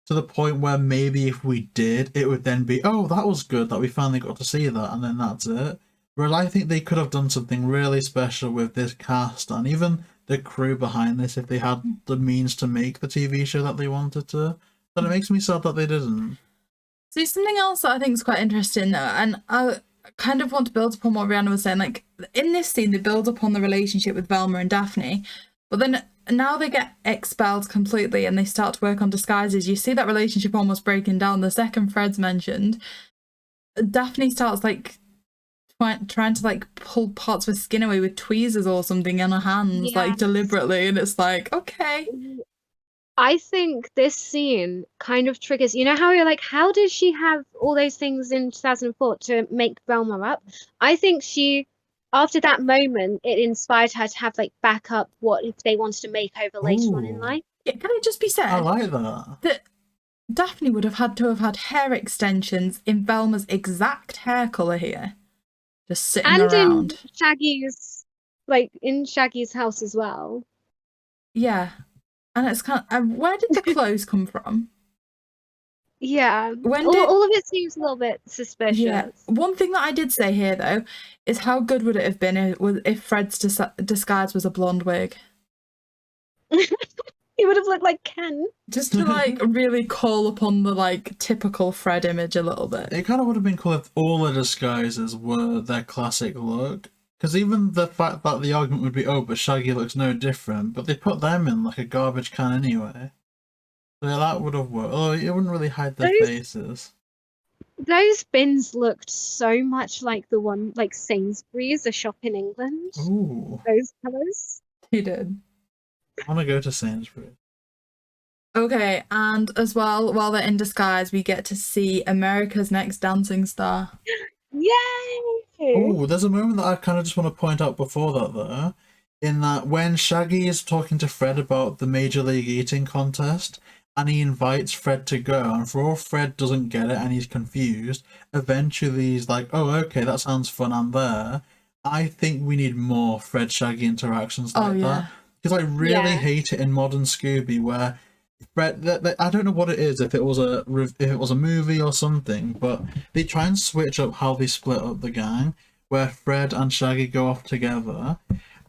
to the point where maybe if we did, it would then be, oh, that was good that we finally got to see that, and then that's it. Whereas I think they could have done something really special with this cast and even the crew behind this if they had the means to make the TV show that they wanted to. But it makes me sad that they didn't. See, something else that I think is quite interesting, and I kind of want to build upon what Rhianna was saying. Like, in this scene, they build upon the relationship with Velma and Daphne, but then now they get expelled completely and they start to work on disguises. You see that relationship almost breaking down. The second Fred's mentioned, Daphne starts, like, trying to, like, pull parts of her skin away with tweezers or something in her hands, like, deliberately, and it's like, okay. I think this scene kind of triggers, you know how you're like, how did she have all those things in 2004 to make Velma up? I think after that moment, it inspired her to have, like, backup what if they wanted to make over later on in life. Yeah, can it just be said? I like that. That Daphne would have had to have had hair extensions in Velma's exact hair colour here. Just sitting and around. In Shaggy's house as well. Yeah. And it's kind of, where did the clothes come from? Yeah. All of it seems a little bit suspicious. Yeah. One thing that I did say here, though, is how good would it have been if Fred's disguise was a blonde wig? He would have looked like Ken. Just to, like, really call upon the, like, typical Fred image a little bit. It kind of would have been cool if all the disguises were their classic look. Because even the fact that the argument would be, oh, but Shaggy looks no different, but they put them in like a garbage can anyway. So that would have worked. Oh, it wouldn't really hide their faces. Those bins looked so much like the one, like Sainsbury's, a shop in England. Ooh. Those colours. He did. I want to go to Sainsbury's. Okay, and as well, while they're in disguise, we get to see America's Next Dancing Star. Yay! Oh, there's a moment that I kind of just want to point out before that, though. In that when Shaggy is talking to Fred about the Major League Eating contest, and he invites Fred to go, and for all Fred doesn't get it and he's confused, eventually he's like, oh, okay, that sounds fun, I'm there. I think we need more Fred-Shaggy interactions like that. Because I really hate it in modern Scooby where Fred, I don't know what it is, if it was a movie or something, but they try and switch up how they split up the gang, where Fred and Shaggy go off together,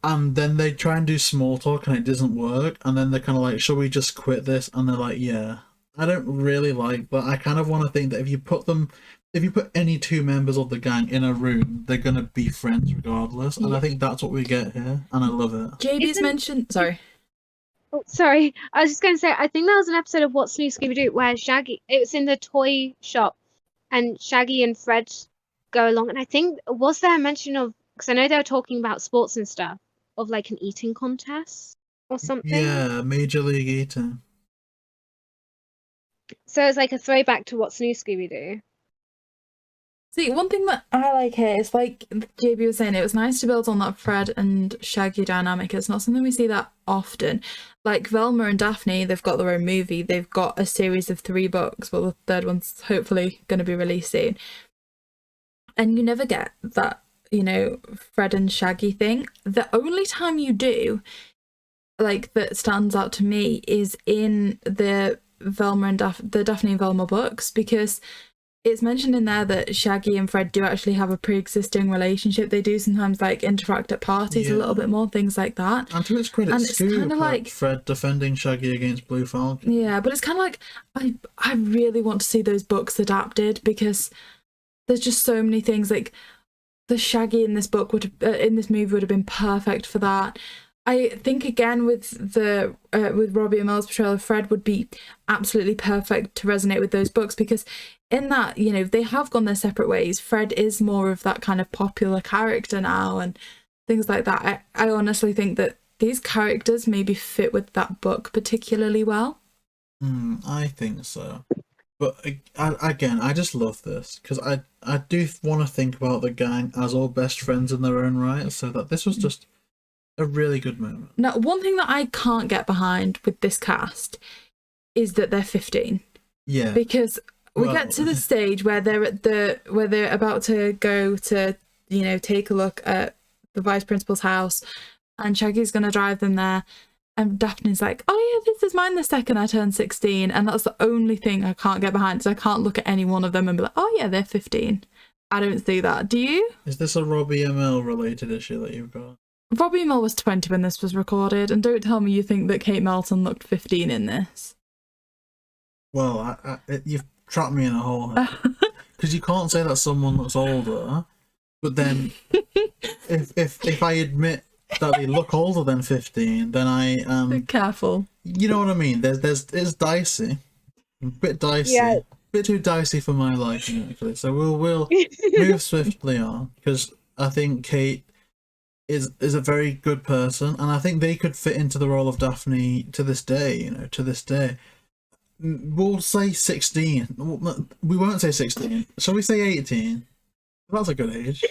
and then they try and do small talk and it doesn't work, and then they're kind of like, shall we just quit this? And they're like, yeah. I don't really like that. I kind of want to think that if you put any two members of the gang in a room, they're going to be friends regardless, and I think that's what we get here, and I love it. JB's mentioned... Sorry. Oh, sorry. I was just going to say, I think that was an episode of What's New Scooby Doo where it was in the toy shop and Shaggy and Fred go along. And I think, was there a mention of, because I know they were talking about sports and stuff, of like an eating contest or something? Yeah, Major League Eating. So it's like a throwback to What's New Scooby Doo. See, one thing that I like here is, like JB was saying, it was nice to build on that Fred and Shaggy dynamic. It's not something we see that often. Like Velma and Daphne, they've got their own movie. They've got a series of 3 books. Well, the third one's hopefully going to be released soon. And you never get that, you know, Fred and Shaggy thing. The only time you do, like, that stands out to me is in the Velma and the Daphne and Velma books, because it's mentioned in there that Shaggy and Fred do actually have a pre-existing relationship. They do sometimes, like, interact at parties a little bit more, things like that. And to its credit, it's kind of like Fred defending Shaggy against Blue Falcon. Yeah, but it's kind of like, I really want to see those books adapted, because there's just so many things. Like, the Shaggy in this book in this movie would have been perfect for that. I think again with Robbie Amell's portrayal of Fred would be absolutely perfect to resonate with those books, because in that, you know, they have gone their separate ways. Fred is more of that kind of popular character now and things like that. I honestly think that these characters maybe fit with that book particularly well. I think so. But again, I just love this, because I do want to think about the gang as all best friends in their own right, so that this was just a really good moment. Now, one thing that I can't get behind with this cast is that they're 15. Yeah. Because we get to the stage where they're about to go to, you know, take a look at the vice principal's house, and Shaggy's going to drive them there. And Daphne's like, oh yeah, this is mine the second I turn 16. And that's the only thing I can't get behind. So I can't look at any one of them and be like, oh yeah, they're 15. I don't see that. Do you? Is this a Robbie Amell related issue that you've got? Robbie Milly was 20 when this was recorded. And don't tell me you think that Kate Melton looked 15 in this. Well, you've trapped me in a hole here. Because you can't say that someone looks older, but then if I admit that they look older than 15, then I Be careful. You know what I mean? It's dicey, a bit dicey, Yeah. a bit too dicey for my liking actually. So we'll move swiftly on, because I think Kate is a very good person, and I think they could fit into the role of Daphne to this day. To this day. We'll say 16. We won't say 16. Shall we say 18? That's a good age.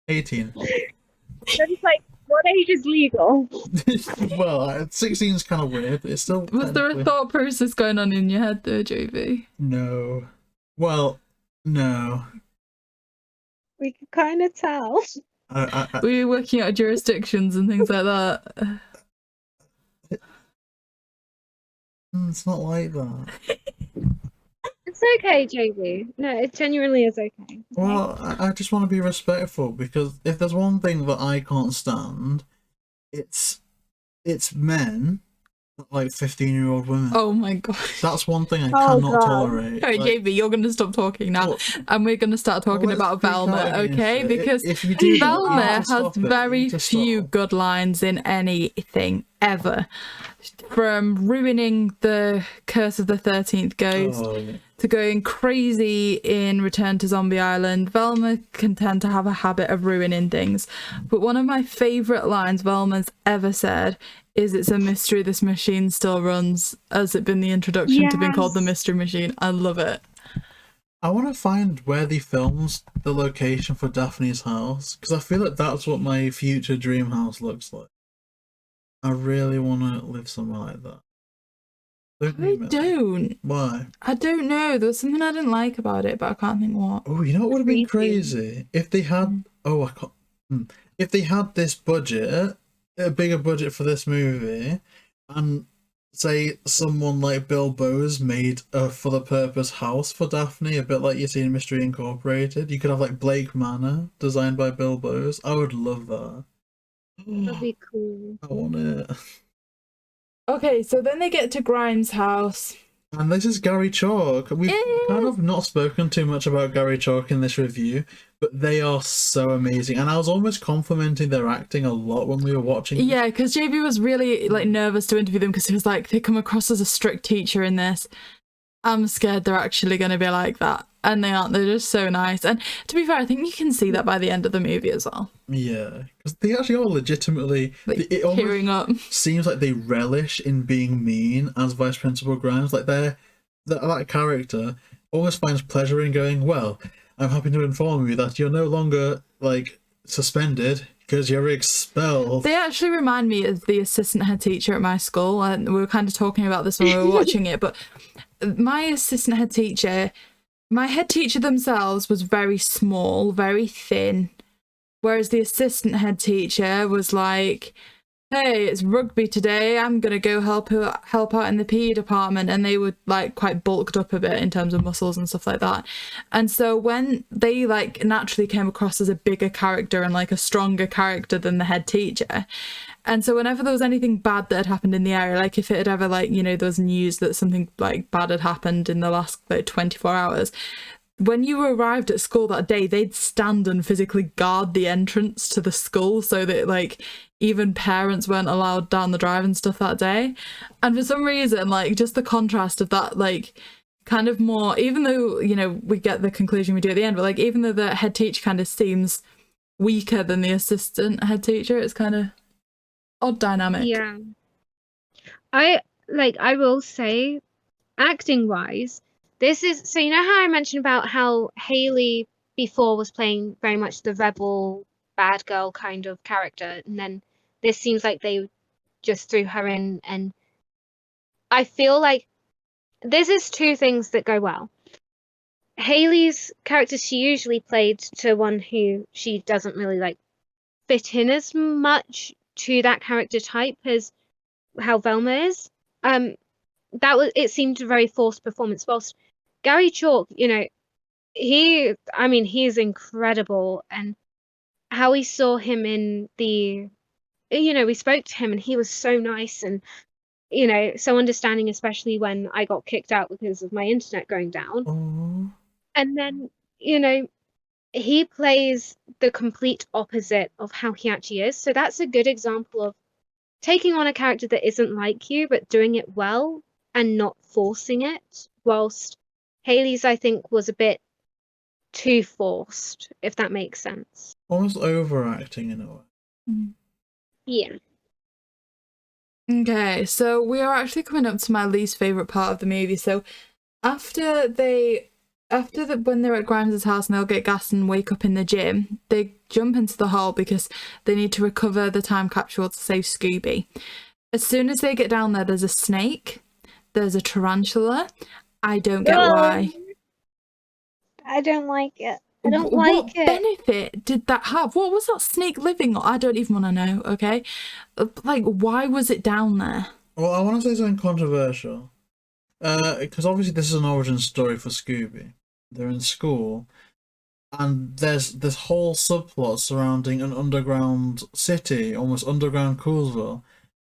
18. It's like, what age is legal? Well, 16 is kind of weird, but it's still. Was there a thought process going on in your head there, JayBee? No. Well, no. We could kind of tell. Were you working out jurisdictions and things like that? It's not like that. It's okay, JayBee. No, it genuinely is okay. Well, I just want to be respectful, because if there's one thing that I can't stand, it's men like 15-year-old women. Oh my god. That's one thing I cannot tolerate. Alright, JayBee, you're going to stop talking now. Well, and we're going to start talking about Velma, okay? Because if you do, Velma has stop it. very Just few stop. good lines in anything ever. From ruining the Curse of the 13th Ghost to going crazy in Return to Zombie Island, Velma can tend to have a habit of ruining things. But one of my favourite lines Velma's ever said is, "It's a mystery this machine still runs." Has it been the introduction to being called the Mystery Machine? I love it. I want to find where they filmed the location for Daphne's house, because I feel like that's what my future dream house looks like. I really want to live somewhere like that. I don't. Why? I don't know. There was something I didn't like about it, but I can't think what. Oh, you know what would have been crazy? If they had... Oh, I can't... If they had this budget, a bigger budget for this movie, and say someone like Bill Bowes made a for-the-purpose house for Daphne, a bit like you see in Mystery Incorporated. You could have like Blake Manor, designed by Bill Bowes. I would love that. That'd be cool. I want it. Okay, so then they get to Grimes' house. And this is Gary Chalk. We've kind of not spoken too much about Gary Chalk in this review, but they are so amazing. And I was almost complimenting their acting a lot when we were watching. Yeah, because JayBee was really like nervous to interview them because he was like, they come across as a strict teacher in this. I'm scared they're actually going to be like that. And they aren't. They're just so nice. And to be fair, I think you can see that by the end of the movie as well. Yeah, because they actually are legitimately... Like, it tearing up. Seems like they relish in being mean as Vice Principal Grimes. Like that character almost finds pleasure in going, well, I'm happy to inform you that you're no longer like suspended because you're expelled. They actually remind me of the assistant head teacher at my school. And we were kind of talking about this when we were watching it. But my assistant head teacher... My head teacher themselves was very small, very thin, whereas the assistant head teacher was like, hey, it's rugby today, I'm going to go help out in the PE department, and they were like quite bulked up a bit in terms of muscles and stuff like that. And so when they like naturally came across as a bigger character and like a stronger character than the head teacher, and so whenever there was anything bad that had happened in the area, like if it had ever like, you know, there was news that something like bad had happened in the last like 24 hours, when you arrived at school that day, they'd stand and physically guard the entrance to the school so that like even parents weren't allowed down the drive and stuff that day. And for some reason, like just the contrast of that, like kind of more, even though, you know, we get the conclusion we do at the end, but like even though the head teacher kind of seems weaker than the assistant head teacher, it's kind of odd dynamic. Yeah. I will say, acting wise, this is, so you know how I mentioned about how Hayley before was playing very much the rebel bad girl kind of character, and then this seems like they just threw her in, and I feel like this is two things that go well. Hayley's character, she usually played to one who she doesn't really like fit in as much to that character type as how Velma is. It seemed a very forced performance. Whilst Gary Chalk, he is incredible, and how we saw him in the, we spoke to him and he was so nice and so understanding, especially when I got kicked out because of my internet going down. Oh. And then, he plays the complete opposite of how he actually is. So that's a good example of taking on a character that isn't like you, but doing it well and not forcing it. Whilst Hayley's, I think, was a bit too forced, if that makes sense. Almost overacting in a way. Yeah. Okay, so we are actually coming up to my least favourite part of the movie. So when they're at Grimes' house and they'll get gas and wake up in the gym, they jump into the hole because they need to recover the time capsule to save Scooby. As soon as they get down there, there's a snake, there's a tarantula. I don't get why. I don't like it. I don't like what it. benefit did that have? What was that snake living on? I don't even want to know, okay? Like, why was it down there? Well, I want to say something controversial. Because obviously this is an origin story for Scooby. They're in school, and there's this whole subplot surrounding an underground city, almost underground Coolsville.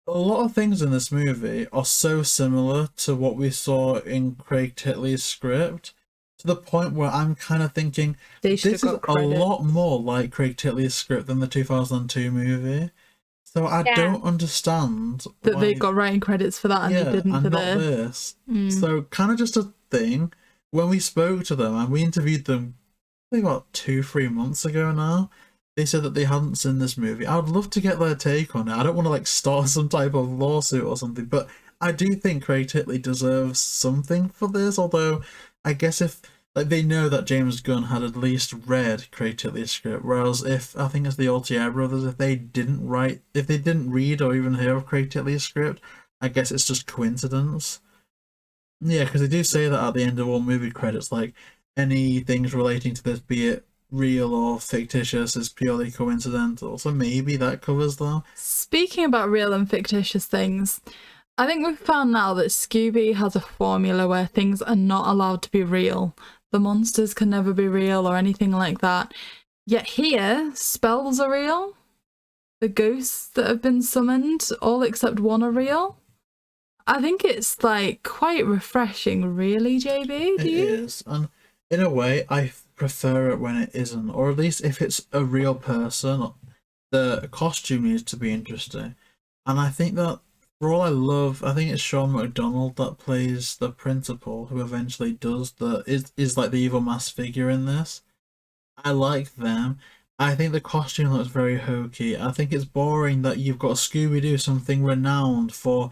A lot of things in this movie are so similar to what we saw in Craig Titley's script, to the point where I'm kind of thinking this is a lot more like Craig Titley's script than the 2002 movie. So I don't understand that they got writing credits for that and they didn't for this. So kind of just a thing. When we spoke to them and we interviewed them, I think about 2-3 months ago now, they said that they hadn't seen this movie. I would love to get their take on it. I don't want to like start some type of lawsuit or something, but I do think Craig Titley deserves something for this. Although I guess if they know that James Gunn had at least read Craig Titley's script, whereas if I think it's the Altier brothers, if they didn't read or even hear of Craig Titley's script, I guess it's just coincidence. Yeah, because they do say that at the end of all movie credits, like any things relating to this, be it real or fictitious, is purely coincidental. So maybe that covers that. Speaking about real and fictitious things, I think we've found now that Scooby has a formula where things are not allowed to be real. The monsters can never be real or anything like that. Yet here, spells are real. The ghosts that have been summoned, all except one, are real. I think it's like quite refreshing, really, JayBee. Do you? It is, and in a way, I prefer it when it isn't, or at least if it's a real person, the costume needs to be interesting. And I think that for all I love, I think it's Sean McDonald that plays the principal, who eventually is like the evil mask figure in this. I like them. I think the costume looks very hokey. I think it's boring that you've got Scooby Doo, something renowned for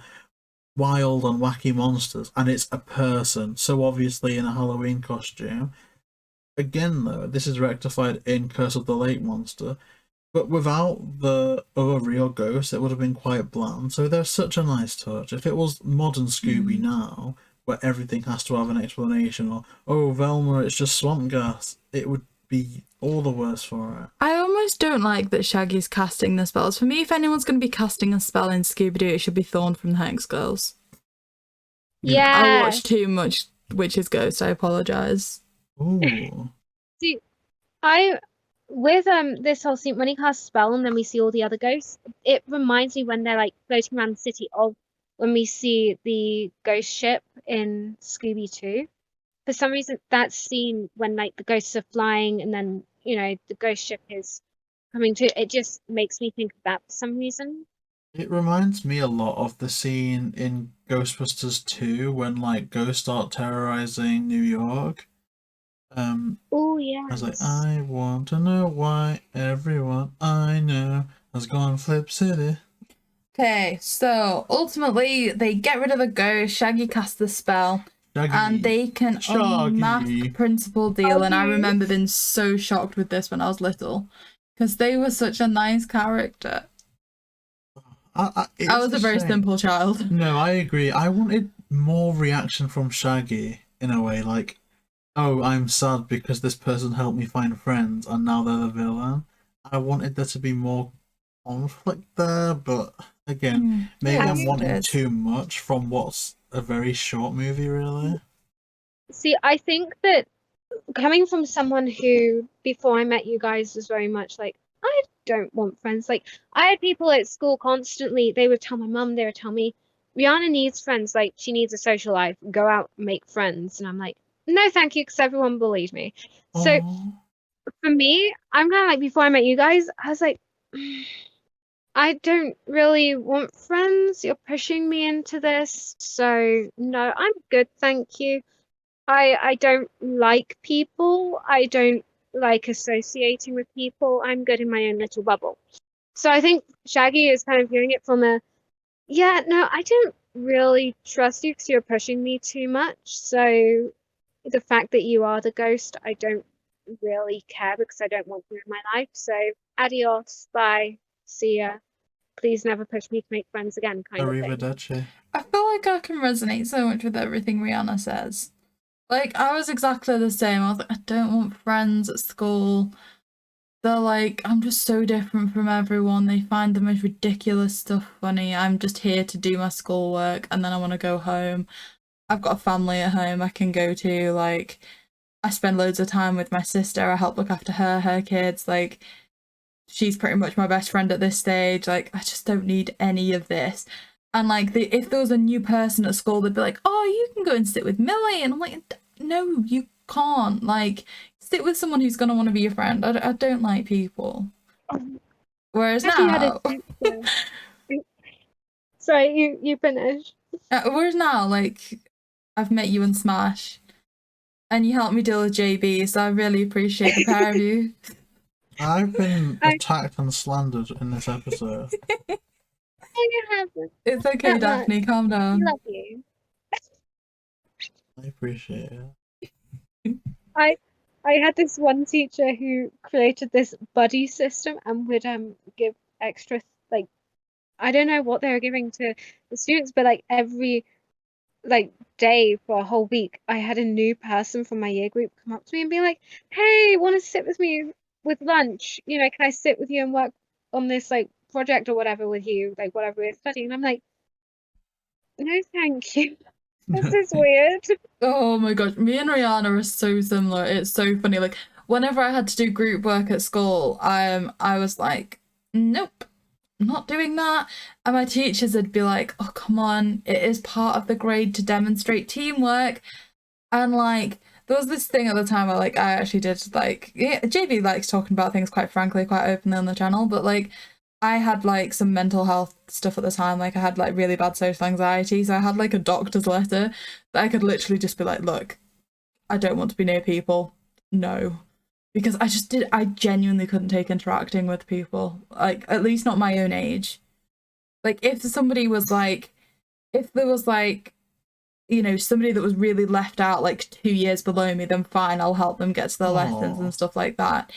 wild and wacky monsters, and it's a person, so obviously in a Halloween costume. Again though, this is rectified in Curse of the Lake Monster, but without the other real ghost it would have been quite bland. So there's such a nice touch. If it was modern Scooby now, where everything has to have an explanation, or oh Velma, it's just swamp gas, it would be all the worse for it. I almost don't like that Shaggy's casting the spells. For me, if anyone's going to be casting a spell in Scooby-Doo, it should be Thorn from the Hex Girls. Yeah. I watched too much Witch's Ghost, I apologise. Ooh. See, with this whole scene, when he casts a spell and then we see all the other ghosts, it reminds me when they're like floating around the city of when we see the ghost ship in Scooby 2. For some reason, that scene when like the ghosts are flying and then the ghost ship is coming to, it just makes me think of that for some reason. It reminds me a lot of the scene in Ghostbusters 2 when like ghosts start terrorizing New York. Oh yeah. I was like, I want to know why everyone I know has gone Flip City. Okay, so ultimately they get rid of the ghost, Shaggy casts the spell, Shaggy. and they can unmask Principal Deal. And I remember being so shocked with this when I was little, because they were such a nice character. I was a very simple child. No, I agree. I wanted more reaction from Shaggy in a way, like, oh, I'm sad because this person helped me find friends and now they're the villain. I wanted there to be more conflict there, but again, maybe Yeah, I'm wanting it is. too much from what's a very short movie, really. See, I think that coming from someone who, before I met you guys, was very much like, I don't want friends. Like, I had people at school constantly, they would tell my mum, they would tell me, Rhianna needs friends. Like, she needs a social life. Go out, make friends. And I'm like, no, thank you, because everyone bullied me. So Oh, for me, I'm kind of like, before I met you guys, I was like, I don't really want friends. You're pushing me into this. So no, I'm good, thank you. I don't like people. I don't like associating with people. I'm good in my own little bubble. So I think Shaggy is kind of viewing it from a, yeah, no, I don't really trust you because you're pushing me too much. So the fact that you are the ghost, I don't really care because I don't want you in my life. So adios, bye, see ya. Please never push me to make friends again, kind of thing. arrivederci. I feel like I can resonate so much with everything Rhianna says. Like, I was exactly the same. I was like, I don't want friends at school. They're like, I'm just so different from everyone. They find the most ridiculous stuff funny. I'm just here to do my schoolwork and then I want to go home. I've got a family at home I can go to. Like, I spend loads of time with my sister. I help look after her kids. Like, she's pretty much my best friend at this stage. Like, I just don't need any of this. And like, if there was a new person at school, they'd be like, "Oh, you can go and sit with Milly," and I'm like, "No, you can't. Like, sit with someone who's gonna want to be your friend. I don't like people." Whereas Have you had now, a sorry, you finish. whereas now, like, I've met you in SMASH, and you helped me deal with JayBee, so I really appreciate the pair of you. I've been attacked and slandered in this episode. You haven't. It's okay, That much. Daphne. Calm I down. love you. I appreciate it. I had this one teacher who created this buddy system and would give extra, like, I don't know what they were giving to the students, but like every like day for a whole week, I had a new person from my year group come up to me and be like, "Hey, want to sit with me with lunch? You know, can I sit with you and work on this like project or whatever with you, like whatever we're studying?" And I'm like, "No, thank you. This is weird." Oh my gosh, me and Rhianna are so similar. It's so funny. Like, whenever I had to do group work at school, I was like, nope, not doing that. And my teachers would be like, "Oh, come on, it is part of the grade to demonstrate teamwork." And like, there was this thing at the time where like I actually did like, yeah, JayBee likes talking about things quite frankly, quite openly on the channel, but like I had like some mental health stuff at the time. Like I had like really bad social anxiety, so I had like a doctor's letter that I could literally just be like, "Look, I don't want to be near people. No." Because I genuinely couldn't take interacting with people. Like, at least not my own age. Like, if somebody was like, if there was like, you know, somebody that was really left out like 2 years below me, then fine, I'll help them get to their lessons and stuff like that.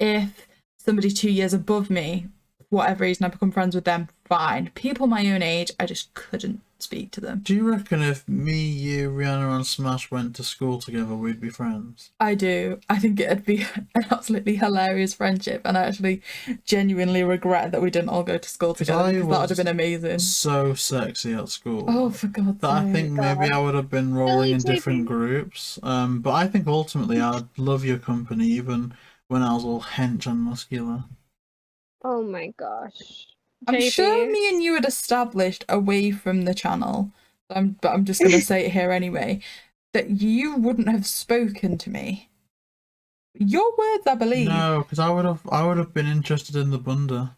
If somebody 2 years above me, for whatever reason, I become friends with them, fine. People my own age, I just couldn't speak to them. Do you reckon if me, you, Rhianna, and Smash went to school together, we'd be friends? I do. I think it'd be an absolutely hilarious friendship, and I actually genuinely regret that we didn't all go to school together, because that would have been amazing. So sexy at school. Oh, for God's that sake. I think maybe I would have been rolling in different groups. But I think ultimately I'd love your company even when I was all hench and muscular. Oh my gosh. I'm sure JayBee. me and you had established away from the channel, but I'm just going to say it here anyway, that you wouldn't have spoken to me. Your words, I believe. No, because I would have been interested in the bunda.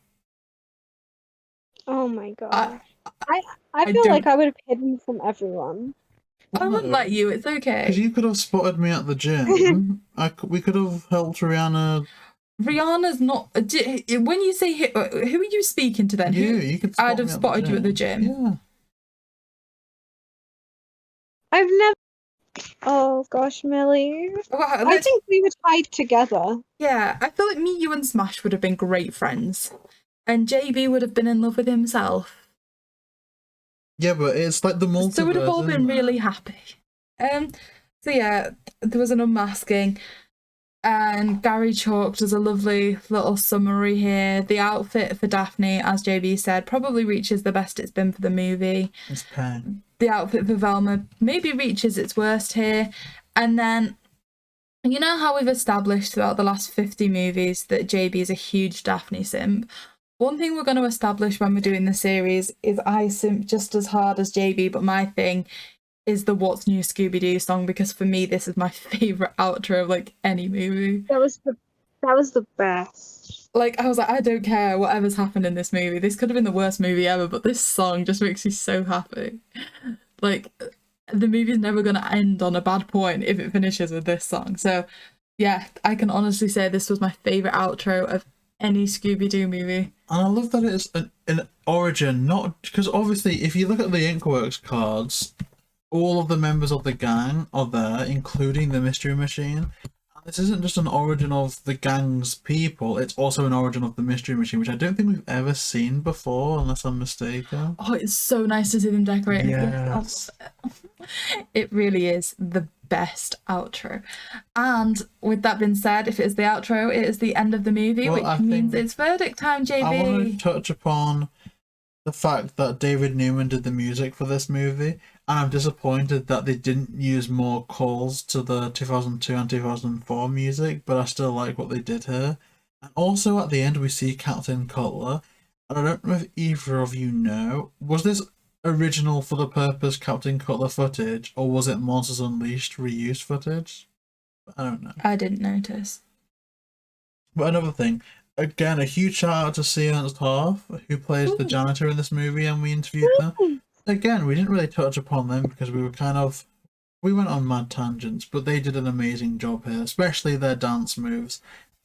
Oh my gosh. I feel don't- like I would have hidden from everyone. I wouldn't let you, it's okay. Because you could have spotted me at the gym. We could have helped Rhianna. Rhianna's not. When you say who are you speaking to then? You could. I'd have spotted you at the gym. Yeah. I've never. Oh gosh, Milly. Well, I think we would hide together. Yeah, I feel like me, you, and Smash would have been great friends, and JayBee would have been in love with himself. Yeah, but it's like the multiverse. So we'd have all been really happy. So yeah, there was an unmasking. And Gary Chalk does a lovely little summary here. The outfit for Daphne, as JB said, probably reaches the best it's been for the movie. It's pain. The outfit for Velma maybe reaches its worst here. And then, you know how we've established throughout the last 50 movies that JB is a huge Daphne simp? One thing we're going to establish when we're doing the series is I simp just as hard as JB, but my thing is the What's New Scooby Doo song, because for me this is my favourite outro of like any movie. That was the best. Like, I was like, I don't care whatever's happened in this movie. This could have been the worst movie ever, but this song just makes me so happy. Like, the movie's never going to end on a bad point if it finishes with this song. So, yeah, I can honestly say this was my favourite outro of any Scooby Doo movie. And I love that it's an origin, not because obviously if you look at the Inkworks cards, all of the members of the gang are there, including the Mystery Machine. And this isn't just an origin of the gang's people, it's also an origin of the Mystery Machine, which I don't think we've ever seen before, unless I'm mistaken. Oh, it's so nice to see them decorating. Yes. It really is the best outro. And with that being said, if it is the outro, it is the end of the movie, Well, which means it's verdict time, JB. I want to touch upon the fact that David Newman did the music for this movie, and I'm disappointed that they didn't use more calls to the 2002 and 2004 music, but I still like what they did here. And also at the end we see Captain Cutler, and I don't know if either of you know, was this original for the purpose Captain Cutler footage, or was it Monsters Unleashed reused footage? I don't know. I didn't notice. But another thing, again, a huge shout out to C. Ernst Harf, who plays the janitor in this movie, and we interviewed them. Again, we didn't really touch upon them because we went on mad tangents, but they did an amazing job here, especially their dance moves.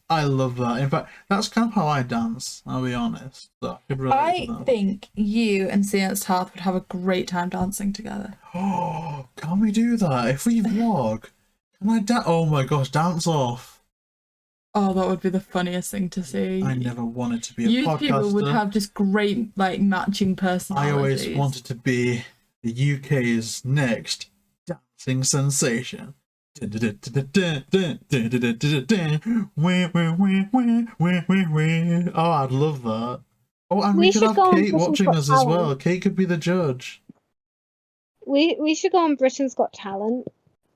I love that. In fact, that's kind of how I dance, I'll be honest. So I could relate to that. think you and C. Ernst Harf would have a great time dancing together. Oh, can we do that? If we vlog, can I oh my gosh, dance off. Oh, that would be the funniest thing to see. I never wanted to be a You podcaster. people would have just great, like, matching personalities. I always wanted to be the UK's next dancing sensation. Oh, I'd love that. Oh, and we could have Kate watching us as well. Kate could be the judge. We should go on Britain's Got Talent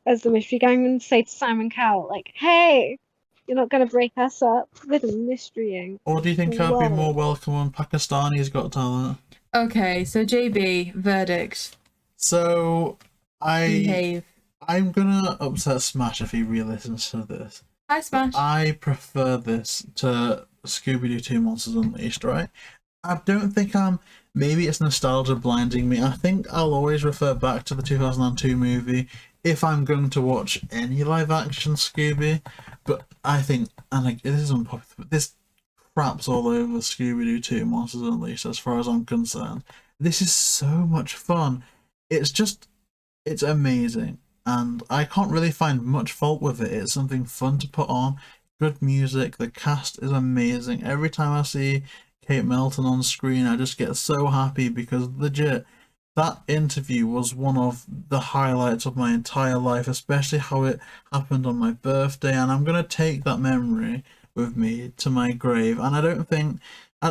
as the mystery gang and say to Simon Cowell, like, hey, you're not going to break us up with mysterying. Or do you think I'd be more welcome when Pakistani's Got Talent? Okay, so JB, verdict. So, Behave. I'm gonna upset Smash if he re-listens to this. Hi, Smash. I prefer this to Scooby Doo 2 Monsters Unleashed, right? I don't think maybe it's nostalgia blinding me. I think I'll always refer back to the 2002 movie if I'm going to watch any live action Scooby. But I think, and like, this is unpopular, but this craps all over Scooby Doo 2 Monsters Unleashed as far as I'm concerned. This is so much fun. It's amazing. And I can't really find much fault with it. It's something fun to put on. Good music. The cast is amazing. Every time I see Kate Melton on screen, I just get so happy because legit, that interview was one of the highlights of my entire life, especially how it happened on my birthday. And I'm going to take that memory with me to my grave. And I don't think,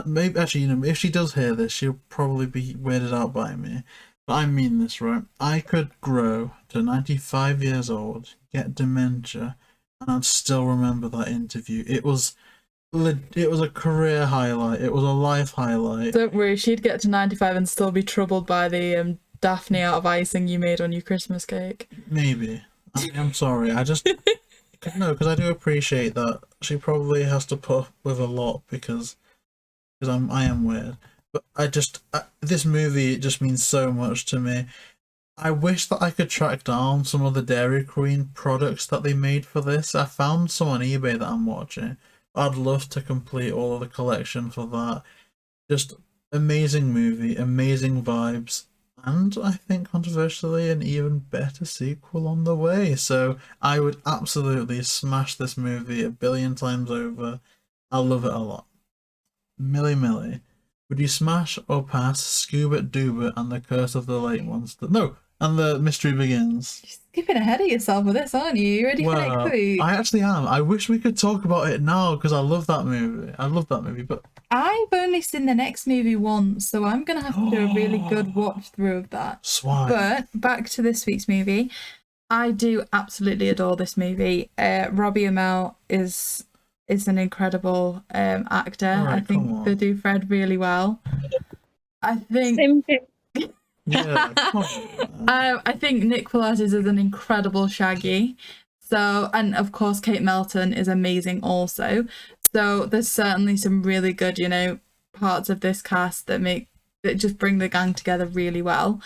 maybe actually, if she does hear this, she'll probably be weirded out by me. But I mean this, right? I could grow to 95 years old, get dementia, and I'd still remember that interview. It was a career highlight. It was a life highlight. Don't worry, she'd get to 95 and still be troubled by the Daphne out of icing you made on your Christmas cake. Maybe. I'm sorry. I just... No, because I do appreciate that. She probably has to put up with a lot because I am weird. But this movie just means so much to me. I wish that I could track down some of the Dairy Queen products that they made for this. I found some on eBay that I'm watching. I'd love to complete all of the collection for that. Just amazing movie, amazing vibes, and I think controversially an even better sequel on the way. So I would absolutely smash this movie 1 billion times over. I love it a lot. Milly. Would you smash or pass Scuba Dooba and the Curse of the Lake Monster? No, and the mystery begins. You're skipping ahead of yourself with this, aren't you? You're already Well, quick. I actually am. I wish we could talk about it now because I love that movie. I love that movie, but I've only seen the next movie once, so I'm going to have to do a really good watch through of that. swine. But back to this week's movie. I do absolutely adore this movie. Robbie Amell is an incredible actor. Alright, I think they do Fred really well. I think Yeah, come on. I think Nick Palatas is an incredible Shaggy. So, and of course Kate Melton is amazing also. So there's certainly some really good, parts of this cast that just bring the gang together really well.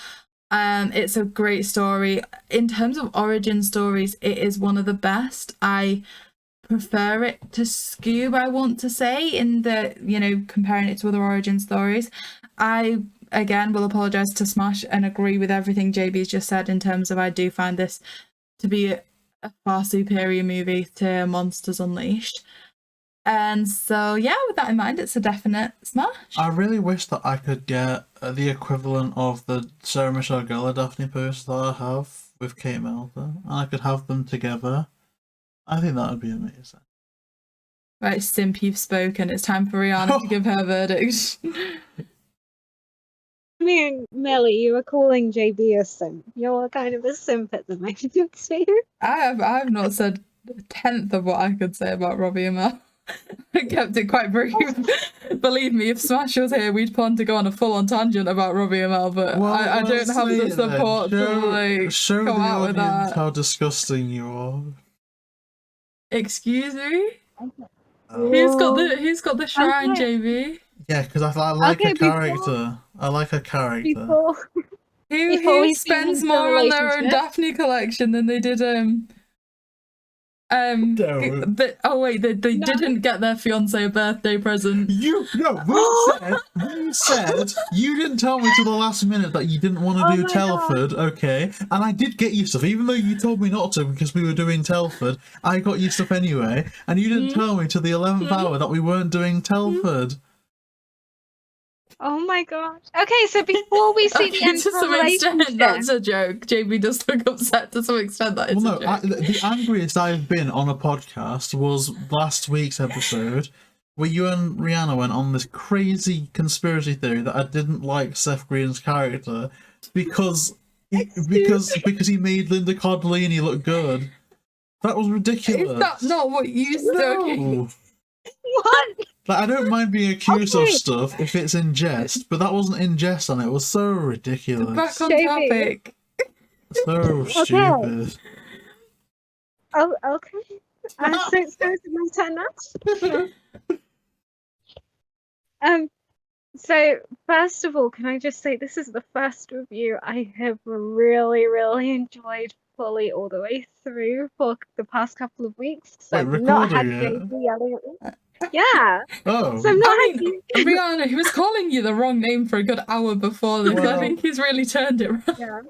It's a great story. In terms of origin stories, it is one of the best. I prefer it to Scoob, I want to say, in the, comparing it to other origin stories. I, again, will apologise to Smash and agree with everything JB's just said in terms of I do find this to be a far superior movie to Monsters Unleashed. And so, yeah, with that in mind, it's a definite smash. I really wish that I could get the equivalent of the Sarah Michelle Gellar Daphne poster that I have with Kate Melton, and I could have them together. I think that would be amazing. Right, Simp, you've spoken. It's time for Rhianna to give her verdict. I mean, Milly, you were calling JB a simp. You're kind of a simp at the moment, too. I've not said a tenth of what I could say about Robbie Amell. I kept it quite brief. Believe me, if Smash was here, we'd plan to go on a full-on tangent about Robbie Amell, but I don't have the support to show come the out with audience that. how disgusting you are. Excuse me? Oh. Who's got the shrine, Okay. JB? Yeah, because I like Okay, a character. I like a character. Before Who we see spends the more on their own relationship. Daphne collection than they did Don't. they didn't get their fiance a birthday present. You said you didn't tell me till the last minute that you didn't want to Oh do my Telford, okay? And I did get you stuff, even though you told me not to because we were doing Telford. I got you stuff anyway, and you didn't tell me till the 11th hour that we weren't doing Telford. Oh my gosh. Okay, so before we see the end to of the some extent, relationship, that's a joke. JB does look upset to some extent that it's Well, a no, joke. the angriest I've been on a podcast was last week's episode, where you and Rhianna went on this crazy conspiracy theory that I didn't like Seth Green's character because he made Linda Cardellini look good. That was ridiculous. Is that not what you said? No. what? Like, I don't mind being accused of Okay. stuff if it's in jest, but that wasn't in jest, and it was so ridiculous. Back on JB. topic. So stupid. Oh, okay. So it's my turn now. So first of all, can I just say this is the first review I have really, really enjoyed fully all the way through for the past couple of weeks. So Wait, I've not had recording it? JB yelling at me. Yeah. Oh. So I've not I had mean, you. Rhianna, he was calling you the wrong name for a good hour before this. Well- I think he's really turned it around. Yeah.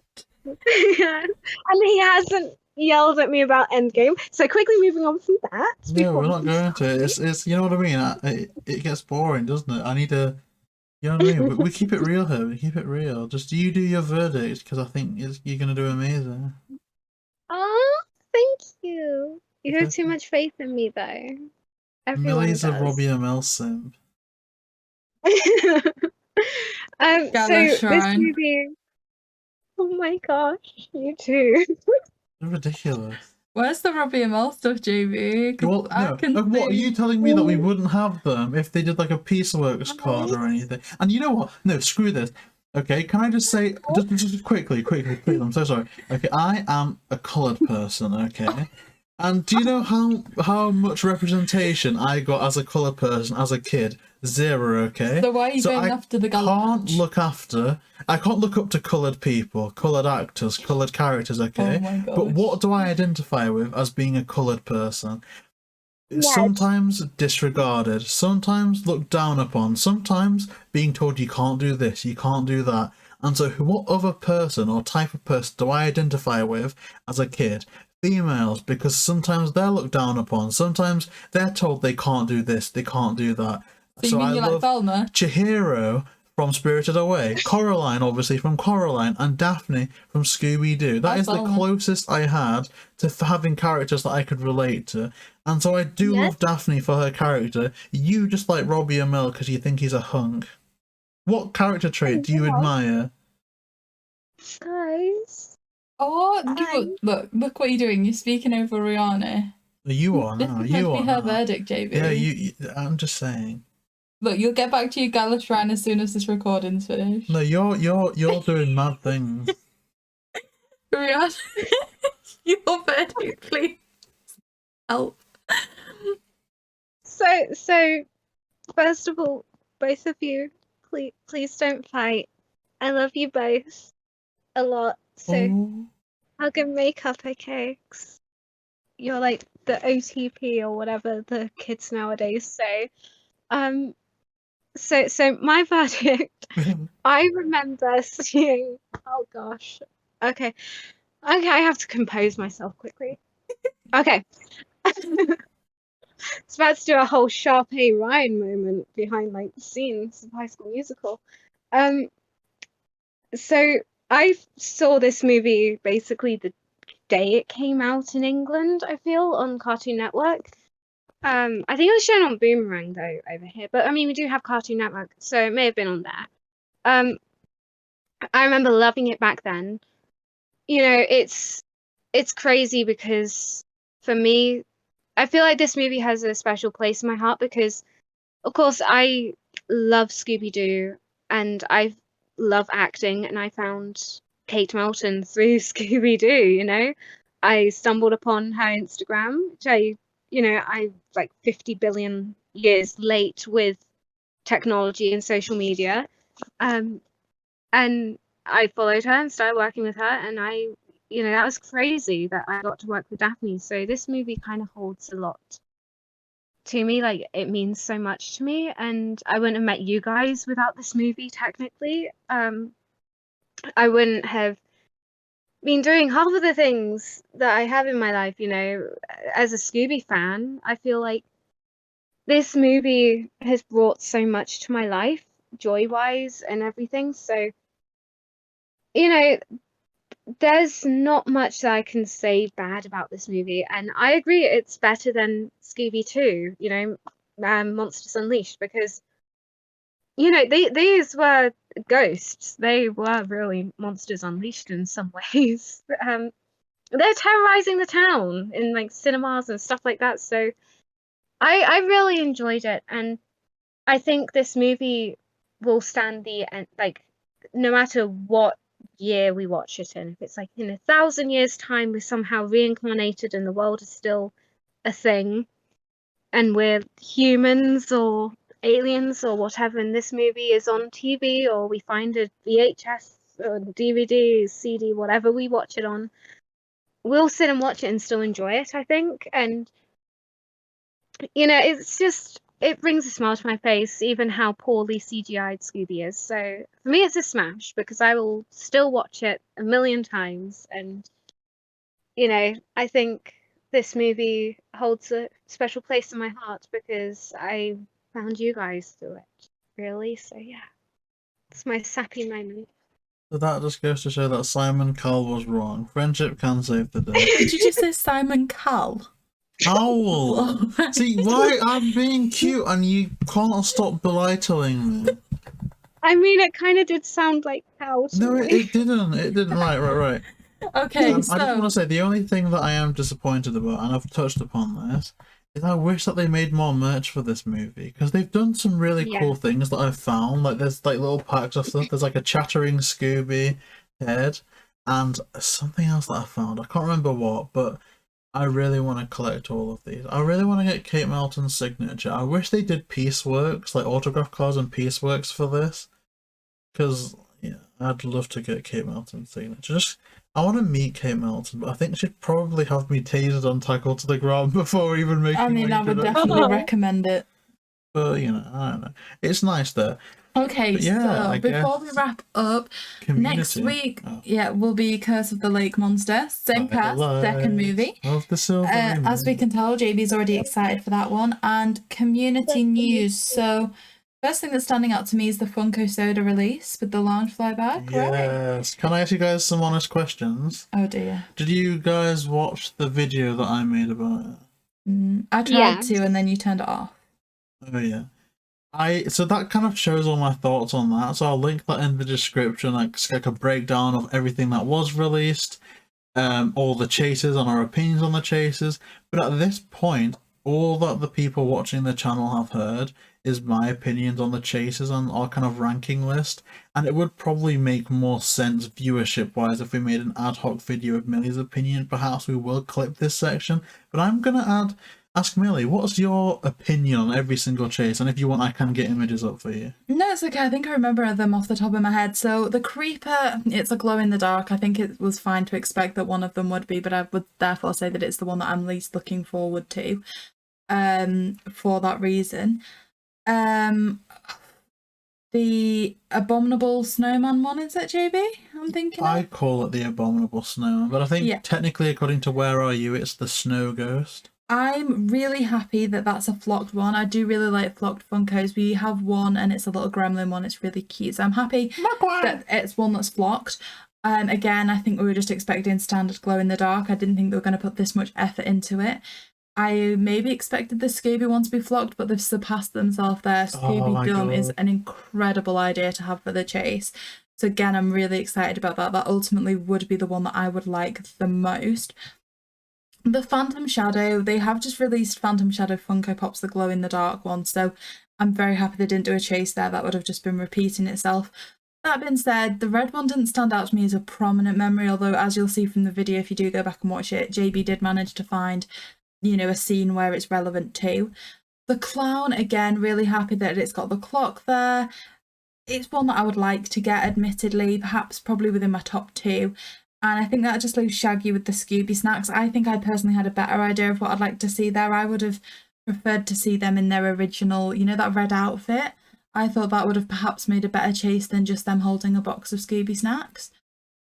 Yeah. And he hasn't yelled at me about Endgame. So quickly moving on from that. No, we're before- not going to. It's you know what I mean? It gets boring, doesn't it? I need to... You know what I mean? We keep it real here. We keep it real. Just you do your verdict, because I think you're going to do amazing. Oh, thank you. You have Okay. too much faith in me, though. Everyone Millie's a does. Robbie Amell simp. Gather So this shrine. movie. Oh my gosh, you too. They're ridiculous. Where's the Robbie Amell stuff, JB? 'Cause Well, I no. can What are see- you telling me that we wouldn't have them if they did like a Pieceworks card or anything? And you know what? No, screw this. Okay, can I just say just quickly, please? I'm so sorry. Okay, I am a coloured person. Okay, and do you know how much representation I got as a coloured person as a kid? 0. Okay. So why are you So going I after the can't gallant? I can't look up to coloured people, coloured actors, coloured characters, okay? Oh my But gosh. what do I identify with as being a coloured person? Yes. Sometimes disregarded, sometimes looked down upon, sometimes being told you can't do this, you can't do that. And so what other person or type of person do I identify with as a kid? Females, because sometimes they're looked down upon, sometimes they're told they can't do this, they can't do that. So you mean I you like love Velma? Chihiro from Spirited Away, Coraline obviously from Coraline, and Daphne from Scooby Doo. That is the Velma. closest I had to having characters that I could relate to. And so I do Yes. love Daphne for her character. You just like Robbie Amell because you think he's a hunk. What character trait do you admire? Guys. Oh, Hi. look what you're doing. You're speaking over Rhianna. You are This now. is meant You to are be her now. verdict, JayBee. Yeah, I'm just saying. Look, you'll get back to your gala shrine as soon as this recording's finished. No, you're doing mad things. Rhianna, your verdict, please. Help. So first of all, both of you, please don't fight. I love you both a lot. So Oh. hug and make up, okay? 'Cause you're like the OTP or whatever the kids nowadays say. So my verdict. I remember seeing. Oh gosh. Okay. I have to compose myself quickly. Okay. It's about to do a whole Sharpay Ryan moment behind like the scenes of High School Musical. So I saw this movie basically the day it came out in England, I feel, on Cartoon Network. I think it was shown on Boomerang though over here, but I mean we do have Cartoon Network, so it may have been on there. I remember loving it back then. You know, it's crazy because for me, I feel like this movie has a special place in my heart because, of course, I love Scooby Doo and I love acting, and I found Kate Melton through Scooby Doo. You know, I stumbled upon her Instagram, which I like 50 billion years late with technology and social media, and I followed her and started working with her, and that was crazy that I got to work with Daphne. So this movie kind of holds a lot to me. Like, it means so much to me, and I wouldn't have met you guys without this movie, technically. I wouldn't have been doing half of the things that I have in my life, as a Scooby fan. I feel like this movie has brought so much to my life, joy-wise and everything. So, there's not much that I can say bad about this movie, and I agree it's better than Scooby 2, Monsters Unleashed, because these were ghosts. They were really monsters unleashed in some ways. They're terrorizing the town in like cinemas and stuff like that. So I really enjoyed it, and I think this movie will stand no matter what year we watch it in. If it's like in 1,000 years' time, we're somehow reincarnated and the world is still a thing, and we're humans or aliens or whatever, and this movie is on TV, or we find a VHS or DVD, CD, whatever we watch it on, we'll sit and watch it and still enjoy it, I think. And it brings a smile to my face, even how poorly CGI'd Scooby is. So for me, it's a smash because I will still watch it a million times. And, I think this movie holds a special place in my heart because I found you guys through it, really. So yeah, it's my sappy moment. So that just goes to show that Simon Cowell was wrong. Friendship can save the day. Did you just say Simon Cowell? Owl! See, why I'm being cute and you can't stop belittling me. I mean, it kind of did sound like cow to No, me. it didn't. It didn't. Right. Okay, I just want to say the only thing that I am disappointed about, and I've touched upon this, is I wish that they made more merch for this movie, because they've done some really cool things that I've found. Like there's like little packs of stuff. There's like a chattering Scooby head, and something else that I found. I can't remember what, but I really want to collect all of these. I really want to get Kate Melton's signature. I wish they did pieceworks, like autograph cards and pieceworks for this, because I'd love to get Kate Melton's signature. I want to meet Kate Melton, but I think she'd probably have me tased and tackled to the ground before even making. I mean, I would definitely recommend it. But I don't know. It's nice there. Okay, so before we wrap up, next week, will be Curse of the Lake Monster, same cast, second movie. Of the Silver as we can tell, JB's already excited for that one, and community news. So First thing that's standing out to me is the Funko Soda release with the Loungefly bag, right? Yes. Can I ask you guys some honest questions? Oh dear. Did you guys watch the video that I made about it? I tried Yeah. to, and then you turned it off. Oh yeah. So that kind of shows all my thoughts on that. So I'll link that in the description, like a breakdown of everything that was released, all the chases and our opinions on the chases. But at this point, all that the people watching the channel have heard is my opinions on the chases and our kind of ranking list. And it would probably make more sense viewership wise if we made an ad hoc video of Milly's opinion. Perhaps we will clip this section, but I'm gonna ask Milly, what's your opinion on every single chase? And if you want, I can get images up for you. No, it's okay. I think I remember them off the top of my head. So the Creeper, it's a glow in the dark. I think it was fine to expect that one of them would be, but I would therefore say that it's the one that I'm least looking forward to, for that reason. The Abominable Snowman one, is it, JayBee? I'm thinking. I call it the Abominable Snowman, but I think technically, according to Where Are You, it's the Snow Ghost. I'm really happy that that's a flocked one. I do really like flocked Funkos. We have one and it's a little gremlin one. It's really cute. So I'm happy that it's one that's flocked. Again, I think we were just expecting standard glow in the dark. I didn't think they were going to put this much effort into it. I maybe expected the Scooby one to be flocked, but they've surpassed themselves there. Scooby Doo is an incredible idea to have for the chase. So again, I'm really excited about that. That ultimately would be the one that I would like the most. The Phantom Shadow, they have just released Phantom Shadow Funko Pops, the glow in the dark one, so I'm very happy they didn't do a chase there. That would have just been repeating itself. That being said, the red one didn't stand out to me as a prominent memory, although as you'll see from the video, if you do go back and watch it, JayBee did manage to find, you know, a scene where it's relevant too. The clown, again, really happy that it's got the clock there. It's one that I would like to get, admittedly, perhaps probably within my top 2. And I think that just leaves Shaggy with the Scooby snacks. I think I personally had a better idea of what I'd like to see there. I would have preferred to see them in their original, you know, that red outfit. I thought that would have perhaps made a better chase than just them holding a box of Scooby snacks.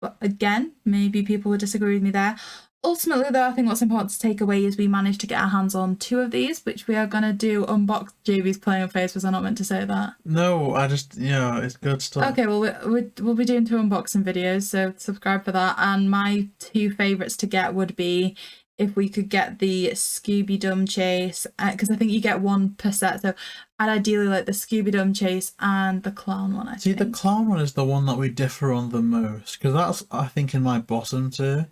But again, maybe people would disagree with me there. Ultimately, though, I think what's important to take away is we managed to get our hands on 2 of these, which we are going to do unbox. JayBee's playing a face. Was I not meant to say that? No, I just, it's good stuff. Okay, well, we'll be doing 2 unboxing videos, so subscribe for that. And my 2 favourites to get would be if we could get the Scooby Doo chase, because I think you get 1 per set. So I'd ideally like the Scooby Doo chase and the clown one, I think. See, the clown one is the one that we differ on the most, because that's, I think, in my bottom 2.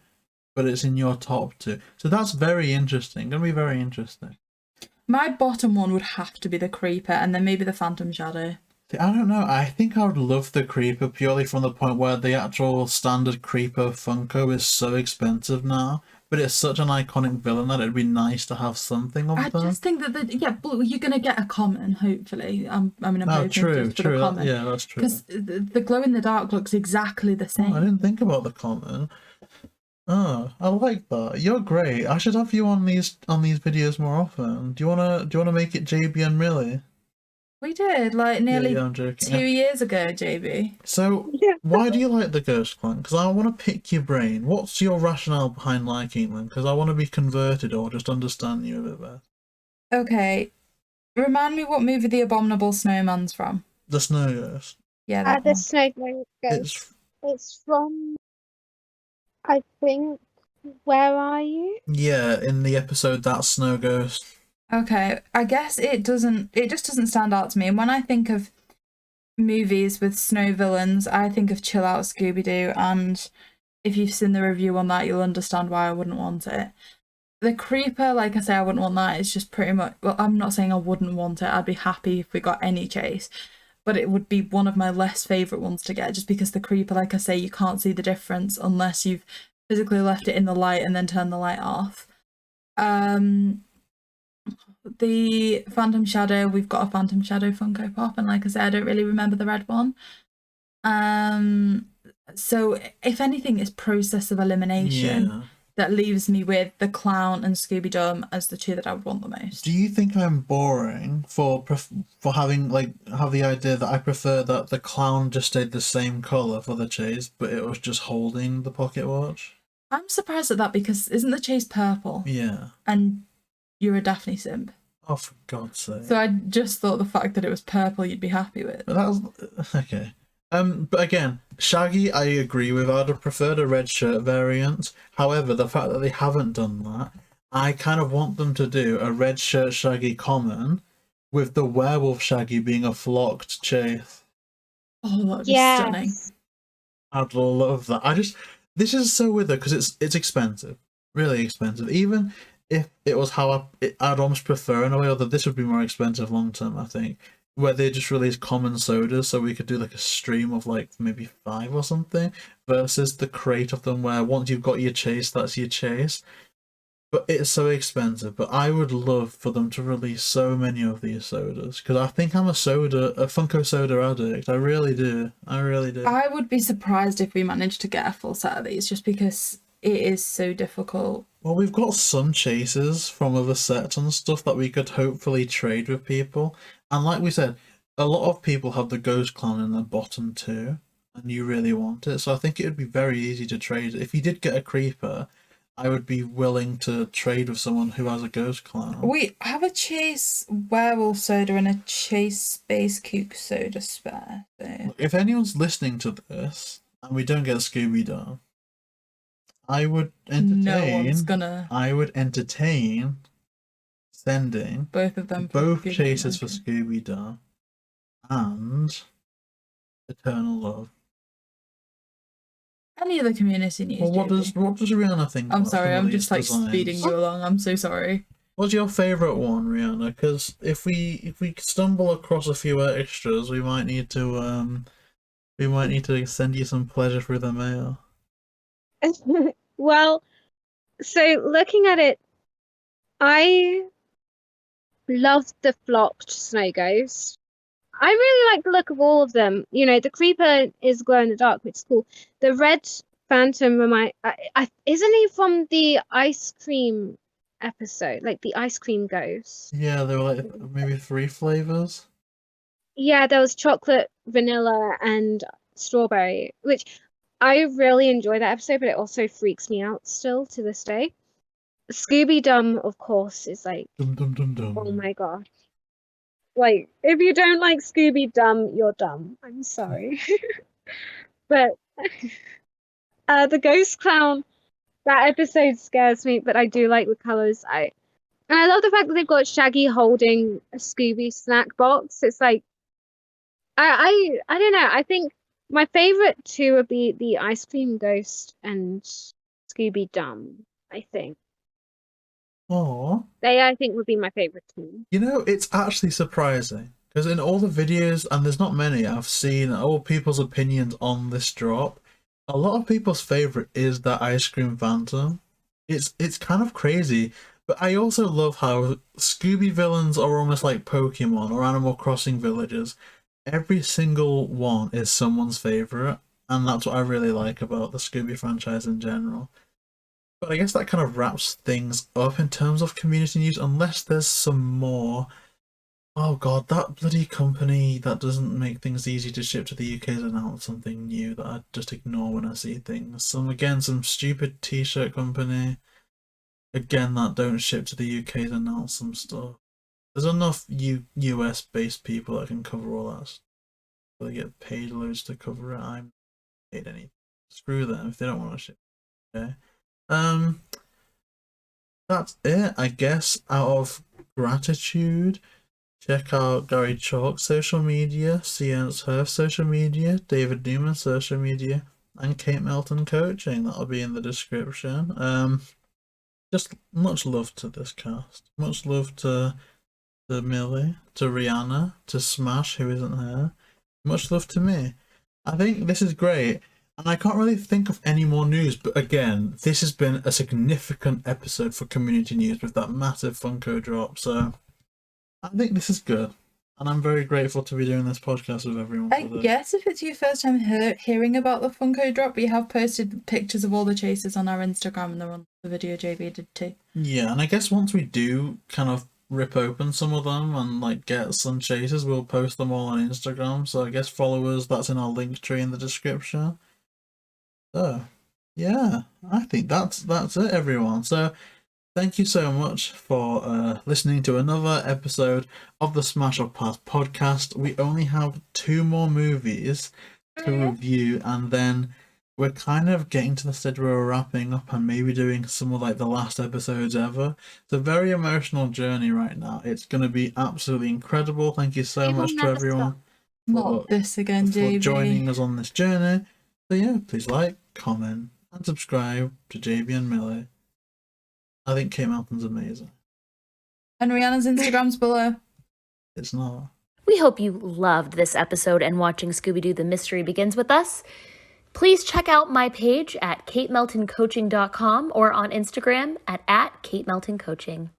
But it's in your top 2. So that's very interesting. Gonna be very interesting. My bottom one would have to be the Creeper and then maybe the Phantom Shadow. See, I don't know. I think I would love the Creeper purely from the point where the actual standard Creeper Funko is so expensive now. But it's such an iconic villain that it'd be nice to have something of them. I just think that, but you're going to get a common, hopefully. I'm hoping true. Common. Yeah, that's true. Because the glow in the dark looks exactly the same. I didn't think about the common. Oh, I like that. You're great. I should have you on these videos more often. Do you wanna make it JayBee and Milly? We did, like nearly I'm joking. 2 years ago, JayBee. So why do you like the Ghost Clan? Because I want to pick your brain. What's your rationale behind liking them? Because I want to be converted or just understand you a bit better. Okay, remind me what movie the Abominable Snowman's from. The Snow Ghost. Yeah, The Snow Ghost. It's from, I think, Where Are You? Yeah, in the episode That Snow Ghost. Okay, I guess it just doesn't stand out to me. And when I think of movies with snow villains, I think of Chill Out Scooby Doo, and if you've seen the review on that, you'll understand why I wouldn't want it. The Creeper, like I say, I wouldn't want that. It's just pretty much, well, I'm not saying I wouldn't want it. I'd be happy if we got any chase, but it would be one of my less favourite ones to get, just because the Creeper, like I say, you can't see the difference unless you've physically left it in the light and then turned the light off. The Phantom Shadow, we've got a Phantom Shadow Funko Pop, and like I said, I don't really remember the red one. So if anything, it's process of elimination that leaves me with the Clown and Scooby Doo as the 2 that I would want the most. Do you think I'm boring for having have the idea that I prefer that the Clown just stayed the same colour for the chase, but it was just holding the pocket watch? I'm surprised at that, because isn't the chase purple? Yeah. And you're a Daphne simp. Oh, for God's sake. So I just thought the fact that it was purple you'd be happy with. But that was okay. But again, Shaggy, I agree with. I'd have preferred a red shirt variant. However, the fact that they haven't done that, I kind of want them to do a red shirt Shaggy common, with the werewolf Shaggy being a flocked chase. Oh, that would be stunning. Yes. I'd love that. This is so weird though, because it's expensive, really expensive. Even if it was how I'd almost prefer in a way, although this would be more expensive long term, I think, where they just release common sodas, so we could do like a stream of like maybe 5 or something, versus the crate of them where once you've got your chase, that's your chase. But it's so expensive. But I would love for them to release so many of these sodas, because I think I'm a Funko soda addict. I really do. I really do. I would be surprised if we managed to get a full set of these, just because it is so difficult. Well, we've got some chases from other sets and stuff that we could hopefully trade with people. And like we said, a lot of people have the Ghost Clown in their bottom too, and you really want it. So I think it would be very easy to trade. If you did get a Creeper, I would be willing to trade with someone who has a Ghost Clown. We have a Chase Werewolf soda and a Chase Space Kook soda spare. So. If anyone's listening to this and we don't get Scooby Doo, I would entertain. No one's gonna. I would entertain sending Both of them. both chases for Scooby Doo and Eternal Love. Any other community news? Well, what JayBee? does Rhianna think? I'm about sorry, some of I'm just these like designs? speeding you along. I'm so sorry. What's your favourite one, Rhianna? Because if we stumble across a few extras, we might need to send you some pleasure through the mail. Well, so looking at it, I loved the flocked snow ghost. I really like the look of all of them. You know, the creeper is glow in the dark, which is cool. The red phantom isn't he from the ice cream episode, like the ice cream ghost? Yeah, there were like maybe 3 flavours. Yeah, there was chocolate, vanilla, and strawberry, which I really enjoy that episode, but it also freaks me out still to this day. Scooby Dum, of course, is like, Dum dum dum dum. oh my god. Like, if you don't like Scooby Dum, you're dumb. I'm sorry. But the ghost clown, that episode scares me, but I do like the colours. And I love the fact that they've got Shaggy holding a Scooby snack box. It's like, I don't know. I think my favourite two would be the ice cream ghost and Scooby Dum, I think. Aww. They, I think, would be my favourite two. You know, it's actually surprising, because in all the videos, and there's not many, I've seen all people's opinions on this drop. A lot of people's favourite is that ice cream phantom. It's kind of crazy, but I also love how Scooby villains are almost like Pokemon or Animal Crossing villagers. Every single one is someone's favourite, and that's what I really like about the Scooby franchise in general. But I guess that kind of wraps things up in terms of community news, unless there's some more. Oh god, that bloody company that doesn't make things easy to ship to the UK has announced something new that I just ignore when I see things. Some stupid t-shirt company, again, that don't ship to the UK has announced some stuff. There's enough US based people that can cover all that stuff. They get paid loads to cover it. I'm not paid anything. Screw them if they don't want to ship. Okay. That's it, I guess. Out of gratitude, check out Gary Chalk's social media, Cian's Herf social media, David Newman's social media, and Kate Melton coaching. That'll be in the description. Just much love to this cast. Much love to Milly, to Rhianna, to smASH, who isn't here. Much love to me. I think this is great. And I can't really think of any more news, but again, this has been a significant episode for community news with that massive Funko drop, so I think this is good. And I'm very grateful to be doing this podcast with everyone. I guess if it's your first time hearing about the Funko drop, we have posted pictures of all the chases on our Instagram, and they're on the video JayBee did too. Yeah, and I guess once we do kind of rip open some of them and like get some chases, we'll post them all on Instagram, so I guess followers, that's in our link tree in the description. So yeah, I think that's it, everyone. So thank you so much for listening to another episode of the Smash or Pass podcast. We only have 2 more movies to review, and then we're kind of getting to the stage where we're wrapping up and maybe doing some of like the last episodes ever. It's a very emotional journey right now. It's going to be absolutely incredible. Thank you so We will much to never everyone Not this again, for JayBee. joining us on this journey. So yeah, please like, comment, and subscribe to JayBee and Milly. I think Kate Melton's amazing. And Rhianna's Instagram's below. It's not. We hope you loved this episode and watching Scooby Doo The Mystery Begins with us. Please check out my page at katemeltoncoaching.com or on Instagram at katemeltoncoaching.